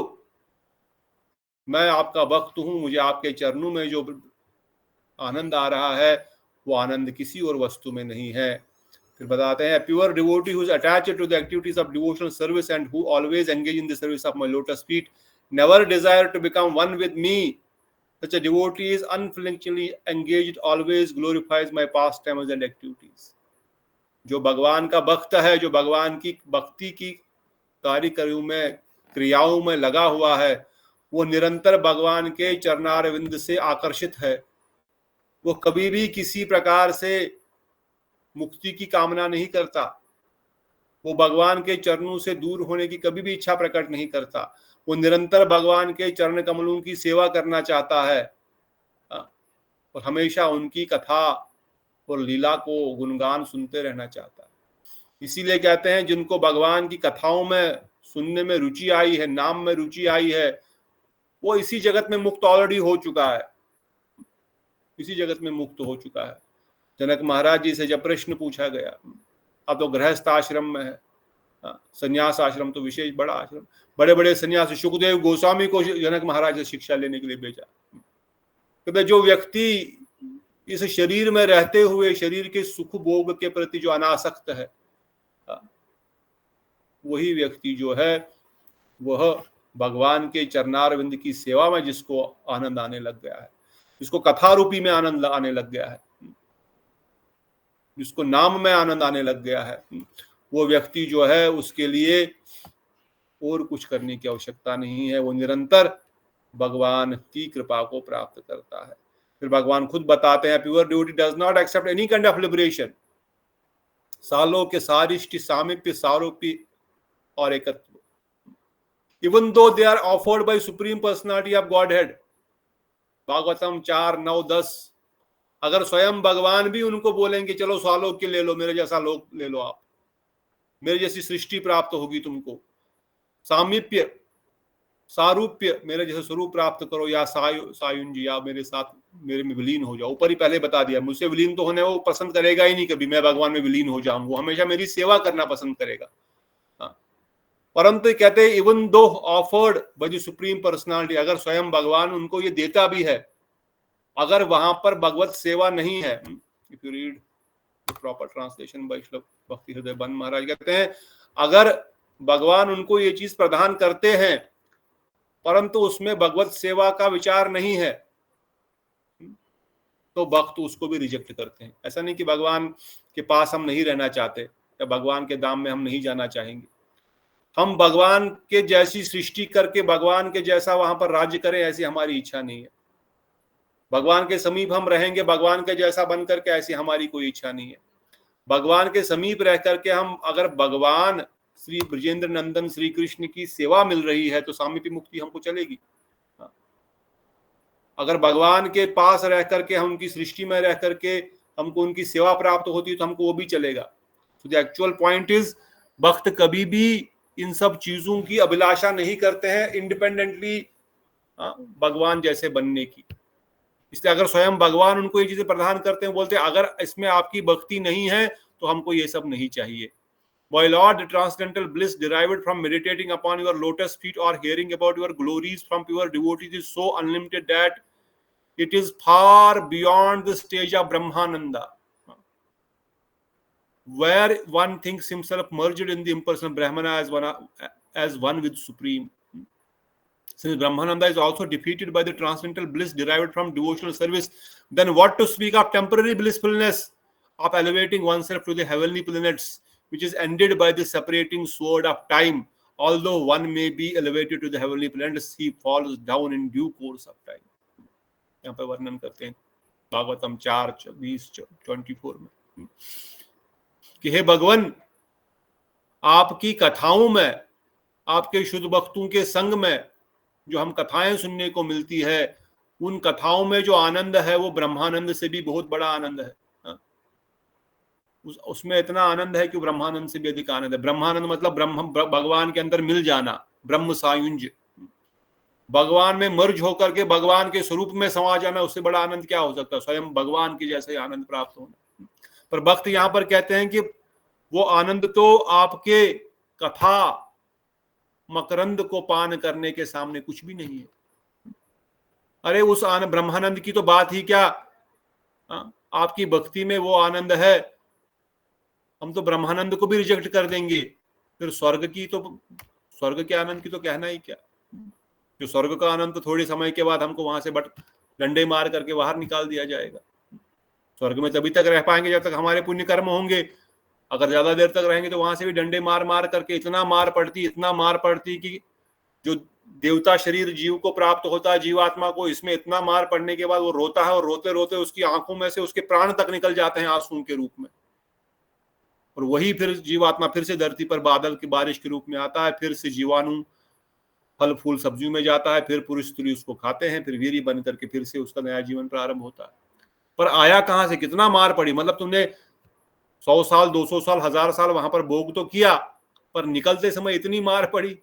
मैं आपका भक्त हूं, मुझे आपके चरणों में जो आनंद आ रहा है वो आनंद किसी और वस्तु में नहीं है। फिर बताते हैं, pure devotee who is attached to the activities of devotional service and who always engage in the service of my lotus feet never desire to become one with me. Such a devotee is unflinchingly engaged, always glorifies my pastimes and activities. जो भगवान का भक्त है, जो भगवान की भक्ति की कार्यों में, क्रियाओं में लगा हुआ है, वो निरंतर भगवान के चरणारविंद से आकर्षित है। वो कभी भी किसी प्रकार से मुक्ति की कामना नहीं करता, वो भगवान के चरणों से दूर होने की कभी भी इच्छा प्रकट नहीं करता। वो निरंतर भगवान के चरण कमलों की सेवा करना चाहता है और हमेशा उनकी कथा और लीला को गुणगान सुनते रहना चाहता है। इसीलिए कहते हैं, जिनको भगवान की कथाओं में सुनने में रुचि आई है, नाम में रुचि आई है, वो इसी जगत में मुक्त ऑलरेडी हो चुका है, इसी जगत में मुक्त हो चुका है। जनक महाराज जी से जब प्रश्न पूछा गया, अब तो गृहस्थ आश्रम में है, संन्यास आश्रम तो विशेष बड़ा आश्रम, बड़े बड़े सन्यासी, सुखदेव गोस्वामी को जनक महाराज से शिक्षा लेने के लिए भेजा। तो जो व्यक्ति इस शरीर में रहते हुए शरीर के सुख भोग के प्रति जो अनासक्त है, वही व्यक्ति जो है वह भगवान के चरणारविंद की सेवा में जिसको आनंद आने लग गया है, जिसको कथा रूपी में आनंद आने लग गया है, जिसको नाम में आनंद आने लग गया है, वो व्यक्ति जो है उसके लिए और कुछ करने की आवश्यकता नहीं है। वो निरंतर भगवान की कृपा को प्राप्त करता है। फिर भगवान खुद बताते हैं, pure devotee does not accept any kind of liberation, सालों के सारिष्टि, सामीप्य, सारूप्य और एकत्व, even though they are offered by supreme personality of Godhead. Bhagavatam 4:9-10। अगर स्वयं भगवान भी उनको बोलेंगे, चलो स्वालोक्य ले लो, मेरे जैसा लोक ले लो, आप मेरे जैसी सृष्टि प्राप्त होगी तुमको, सामीप्य, सारूप्य, मेरे जैसे स्वरूप प्राप्त करो, या सायुंज, या मेरे साथ मेरे में विलीन हो जाओ। ऊपर ही पहले बता दिया, मुझसे विलीन तो होने वो पसंद करेगा ही नहीं कभी, मैं भगवान में विलीन हो जाऊं, वो हमेशा मेरी सेवा करना पसंद करेगा। परंतु कहते हैं, even though offered by the supreme personality, अगर स्वयं भगवान उनको ये देता भी है, अगर वहां पर भगवत सेवा नहीं है, if you read the proper translation bye Shri भक्ति हृदय बंद महाराज कहते हैं, अगर भगवान उनको ये चीज प्रदान करते हैं परंतु उसमें भगवत सेवा का विचार नहीं है, तो भक्त उसको भी रिजेक्ट करते हैं। ऐसा नहीं कि भगवान के पास हम नहीं रहना चाहते या भगवान के धाम में हम नहीं जाना चाहेंगे, हम भगवान के जैसी सृष्टि करके भगवान के जैसा वहां पर राज्य करें, ऐसी हमारी इच्छा नहीं है। भगवान के समीप हम रहेंगे भगवान के जैसा बन करके, ऐसी हमारी कोई इच्छा नहीं है। भगवान के समीप रह करके हम, अगर भगवान श्री ब्रजेंद्र नंदन श्री कृष्ण की सेवा मिल रही है तो सामीप्य मुक्ति हमको चलेगी। अगर भगवान के पास रह करके, हम उनकी सृष्टि में रह करके हमको उनकी सेवा प्राप्त होती है तो हमको वो भी चलेगा। तो द एक्चुअल पॉइंट इज, भक्त कभी भी इन सब चीजों की अभिलाषा नहीं करते हैं इंडिपेंडेंटली भगवान जैसे बनने की। इसलिए अगर स्वयं भगवान उनको ये चीजें प्रदान करते हैं, बोलते हैं अगर इसमें आपकी भक्ति नहीं है तो हमको ये सब नहीं चाहिए। My Lord, the transcendental bliss derived from meditating upon your lotus feet or hearing about your glories from pure devotees is so unlimited that it is far beyond the stage of Brahmananda, where one thinks himself merged in the impersonal Brahmana as one with Supreme. Since Brahmananda is also defeated by the transcendental bliss derived from devotional service, then what to speak of temporary blissfulness of elevating oneself to the heavenly planets, which is ended by the separating sword of time. Although one may be elevated to the heavenly planets, he falls down in due course of time. यहाँ पर वर्णन करते हैं भागवतम 4:20-24 में कि हे भगवान, आपकी कथाओं में, आपके शुद्ध भक्तों के संग में जो हम कथाएं सुनने को मिलती है, उन कथाओं में जो आनंद है वो ब्रह्मानंद से भी बहुत बड़ा आनंद है। उसमें इतना आनंद है कि ब्रह्मानंद से भी अधिक आनंद है। ब्रह्मानंद मतलब भगवान के अंदर मिल जाना, ब्रह्म सायुंज, भगवान में मर्ज होकर के भगवान के स्वरूप में समा जाना, उससे बड़ा आनंद क्या हो सकता है? स्वयं भगवान के जैसे आनंद प्राप्त होना। पर भक्त यहाँ पर कहते हैं कि वो आनंद तो आपके कथा मकरंद को पान करने के सामने कुछ भी नहीं है। अरे उस ब्रह्मानंद की तो बात ही क्या, आपकी भक्ति में वो आनंद है, हम तो ब्रह्मानंद को भी रिजेक्ट कर देंगे, फिर स्वर्ग के आनंद की तो कहना ही क्या। जो स्वर्ग का आनंद तो थोड़े समय के बाद हमको वहां से डंडे मार करके बाहर निकाल दिया जाएगा। स्वर्ग में तभी तक रह पाएंगे जब तक हमारे पुण्य कर्म होंगे। अगर ज्यादा देर तक रहेंगे तो वहां से भी डंडे मार मार करके इतना मार पड़ती कि जो देवता शरीर जीव को प्राप्त होता है, जीवात्मा को, इसमें इतना मार पड़ने के बाद वो रोता है और रोते रोते उसकी आंखों में से उसके प्राण तक निकल जाते हैं आंसू के रूप में। और वही फिर जीवात्मा फिर से धरती पर बादल की बारिश के रूप में आता है, फिर से जीवाणु फल फूल सब्जियों में जाता है, फिर पुरुष स्त्री उसको खाते हैं, फिर वीरी बन करके फिर से उसका नया जीवन प्रारंभ होता है। पर आया कहां से? कितना मार पड़ी, मतलब तुमने 100 साल 200 साल 1000 साल वहां पर भोग तो किया, पर निकलते समय इतनी मार पड़ी।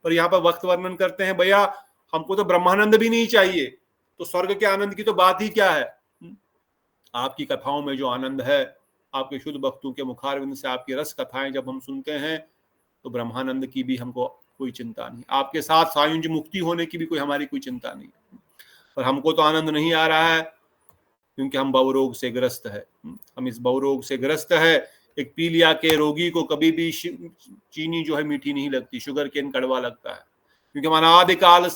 पर यहाँ पर वक्त वर्णन करते हैं, भैया हमको तो ब्रह्मानंद भी नहीं चाहिए, तो स्वर्ग के आनंद की तो बात ही क्या है। आपकी कथाओं में जो आनंद है, आपके शुद्ध भक्तों के मुखारविंद से आपकी रस कथाएं जब हम सुनते हैं तो ब्रह्मानंद की भी हमको कोई चिंता नहीं, आपके साथ सायुंज मुक्ति होने की भी हमारी कोई चिंता नहीं। पर हमको तो आनंद नहीं आ रहा है क्योंकि हम भवरोग से ग्रस्त है। हम इस भवरोग से ग्रस्त है। एक पीलिया के रोगी को कभी भी चीनी जो है मीठी नहीं लगती, शुगर केन कड़वा लगता है, क्योंकि हम अनादिकाल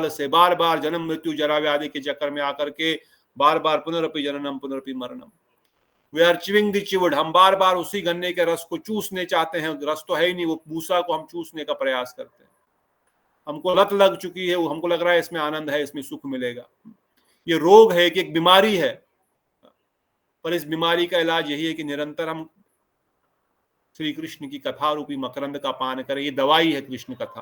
से बार बार जन्म मृत्यु जरा व्याधि के चक्कर में आकर के बार बार पुनरपि जननम पुनरपि मरणम, वी आर चिविंग द चिवड, हम बार बार उसी गन्ने के रस को चूसने चाहते हैं। रस तो है ही नहीं, वो भूसा को हम चूसने का प्रयास करते हैं। हमको लत लग चुकी है, वो हमको लग रहा है इसमें आनंद है, इसमें सुख मिलेगा। ये रोग है कि एक बीमारी है, पर इस बीमारी का इलाज यही है कि निरंतर हम श्री कृष्ण की कथा रूपी मकरंद का पान करें। ये दवाई है कृष्ण कथा,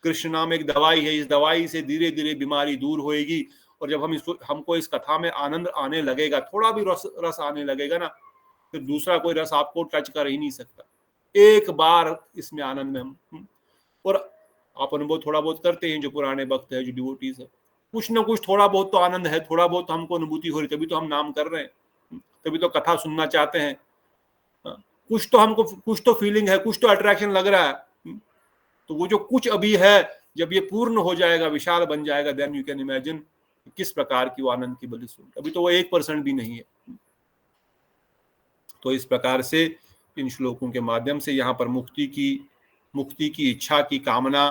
कृष्ण नाम एक दवाई है। इस दवाई से धीरे धीरे बीमारी दूर होएगी। और जब हमको इस कथा में आनंद आने लगेगा, थोड़ा भी रस आने लगेगा ना, फिर दूसरा कोई रस आपको टच कर ही नहीं सकता। एक बार इसमें आनंद में हम, और आप अनुभव थोड़ा बहुत करते हैं, जो पुराने भक्त है, जो डिवोटीज है, कुछ ना कुछ थोड़ा बहुत तो आनंद है, थोड़ा बहुत हमको अनुभूति हो रही, तभी तो हम नाम कर रहे हैं, तभी तो कथा सुनना चाहते हैं। कुछ तो हमको, कुछ तो फीलिंग है, कुछ तो अट्रैक्शन लग रहा है। तो वो जो कुछ अभी है, जब ये पूर्ण हो जाएगा, विशाल बन जाएगा, देन यू कैन इमेजिन किस प्रकार की वो आनंद की बलिस होगी। अभी तो वो 1% भी नहीं है। तो इस प्रकार से इन श्लोकों के माध्यम से यहाँ पर मुक्ति की इच्छा की कामना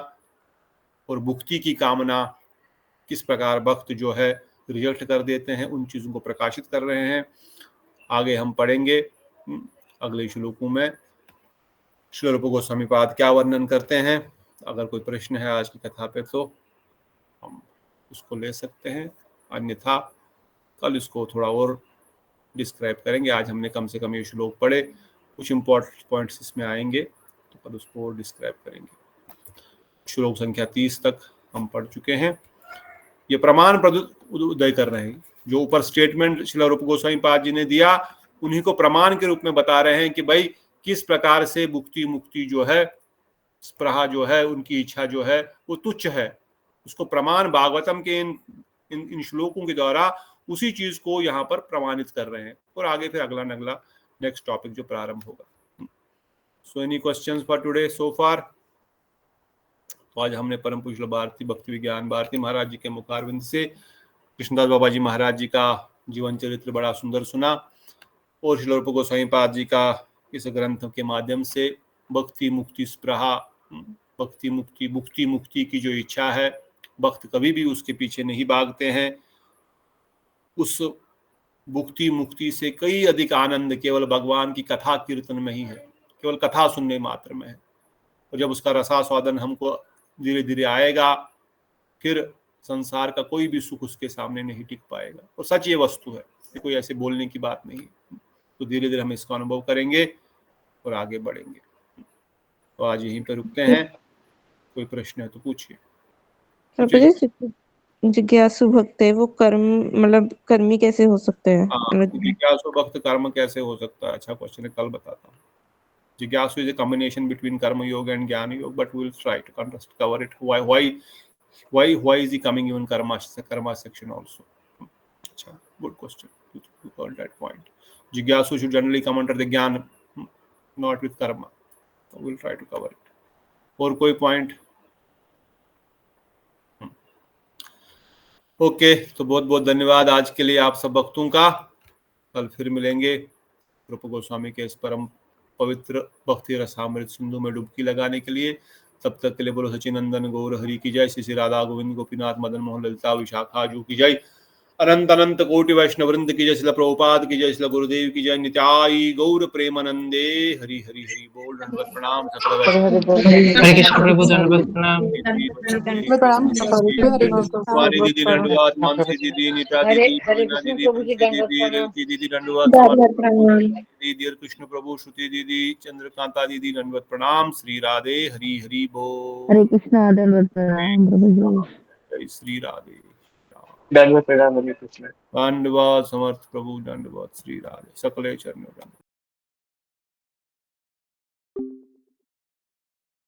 और मुक्ति की कामना किस प्रकार भक्त जो है रिजेक्ट कर देते हैं, उन चीजों को प्रकाशित कर रहे हैं। आगे हम पढ़ेंगे अगले श्लोकों में श्री रूप गोस्वामी पाद क्या वर्णन करते हैं। अगर कोई प्रश्न है आज की कथा पे तो हम उसको ले सकते हैं, अन्यथा कल इसको थोड़ा और डिस्क्राइब करेंगे। आज हमने कम से कम ये श्लोक पढ़े, कुछ इम्पोर्टेंट पॉइंट्स इसमें आएंगे तो कल उसको और डिस्क्राइब करेंगे। श्लोक संख्या 30 तक हम पढ़ चुके हैं। ये प्रमाण उदय कर रहे हैं। जो ऊपर स्टेटमेंट श्रील रूप गोस्वामी पाद जी ने दिया, उन्हीं को प्रमाण के रूप में बता रहे हैं कि भाई किस प्रकार से भुक्ति मुक्ति जो है, स्पृहा जो है, उनकी इच्छा जो है वो तुच्छ है। उसको प्रमाण भागवतम के इन श्लोकों के द्वारा उसी चीज को यहाँ पर प्रमाणित कर रहे हैं। और आगे फिर अगला नेक्स्ट टॉपिक जो प्रारंभ होगा। So any questions for today so far? तो आज हमने परम पूज्य भारती भक्ति विज्ञान भारती महाराज जी के मुखारविंद से कृष्णदास बाबा जी महाराज जी का जीवन चरित्र बड़ा सुंदर सुना, और श्रील रूप गोस्वामी पाद जी का इस ग्रंथ के माध्यम से भक्ति मुक्ति स्पृहा, भक्ति मुक्ति भुक्ति मुक्ति की जो इच्छा है, भक्त कभी भी उसके पीछे नहीं भागते हैं। उस भुक्ति मुक्ति से कई अधिक आनंद केवल भगवान की कथा कीर्तन में ही है, केवल कथा सुनने मात्र में है। और जब उसका रसास्वादन हमको धीरे धीरे आएगा, फिर संसार का कोई भी सुख उसके सामने नहीं टिक पाएगा। और सच ये वस्तु है, ये कोई ऐसे बोलने की बात नहीं। तो धीरे धीरे हम इसका अनुभव करेंगे और आगे बढ़ेंगे। तो आज यहीं पर रुकते हैं। कोई प्रश्न है तो पूछिए। जिज्ञासु भक्त है वो कर्म मतलब कर्मी कैसे हो सकते हैं? जिज्ञासु भक्त कर्म कैसे हो सकता है? अच्छा क्वेश्चन है, कल बताता हूँ। जिज्ञासु is a combination between karma yoga and jnana yoga, but we will try to cover it. Why is he coming in karma section also? Achha, good question. You got that point. Jigyasu should generally come under the jnana, not with karma. So we will try to cover it. और कोई point? Okay, तो बहुत बहुत धन्यवाद आज के लिए आप सब भक्तों का। कल फिर मिलेंगे रूप गोस्वामी के इस परम पवित्र भक्ति रसामृत सिंधु में डुबकी लगाने के लिए। तब तक के लिए बोलो सचिनंदन गौर हरि की जय, श्री राधा गोविंद गोपीनाथ मदन मोहन ललिता विशाखा जू की जय, अनंत अनंत कोटि वैष्णव वृंद की जय, श्रील प्रभुपाद की जय, श्रील गुरुदेव की जय, नित्याई गौर प्रेमानंदे। हरि हरि हरि बोल। दंडवत प्रणाम। हरे कृष्ण प्रभु दंडवत प्रणाम। कुमारी दीदी दंडवत, मानसी दीदी, नीता दीदी, मीना दीदी, बंसी दीदी, ललकी दीदी दंडवत, दीदी कृष्ण प्रभु, श्रुति दीदी, चंद्रकांता दीदी दंडवत प्रणाम। श्री राधे हरि हरि बोल। हरे कृष्णा दंडवत प्रणाम प्रभु जी। जय श्री राधे। दंडवत प्रणाम हरे कृष्ण। दंडवत समर्थ प्रभु, दंडवत श्री राधे। सकले चरणों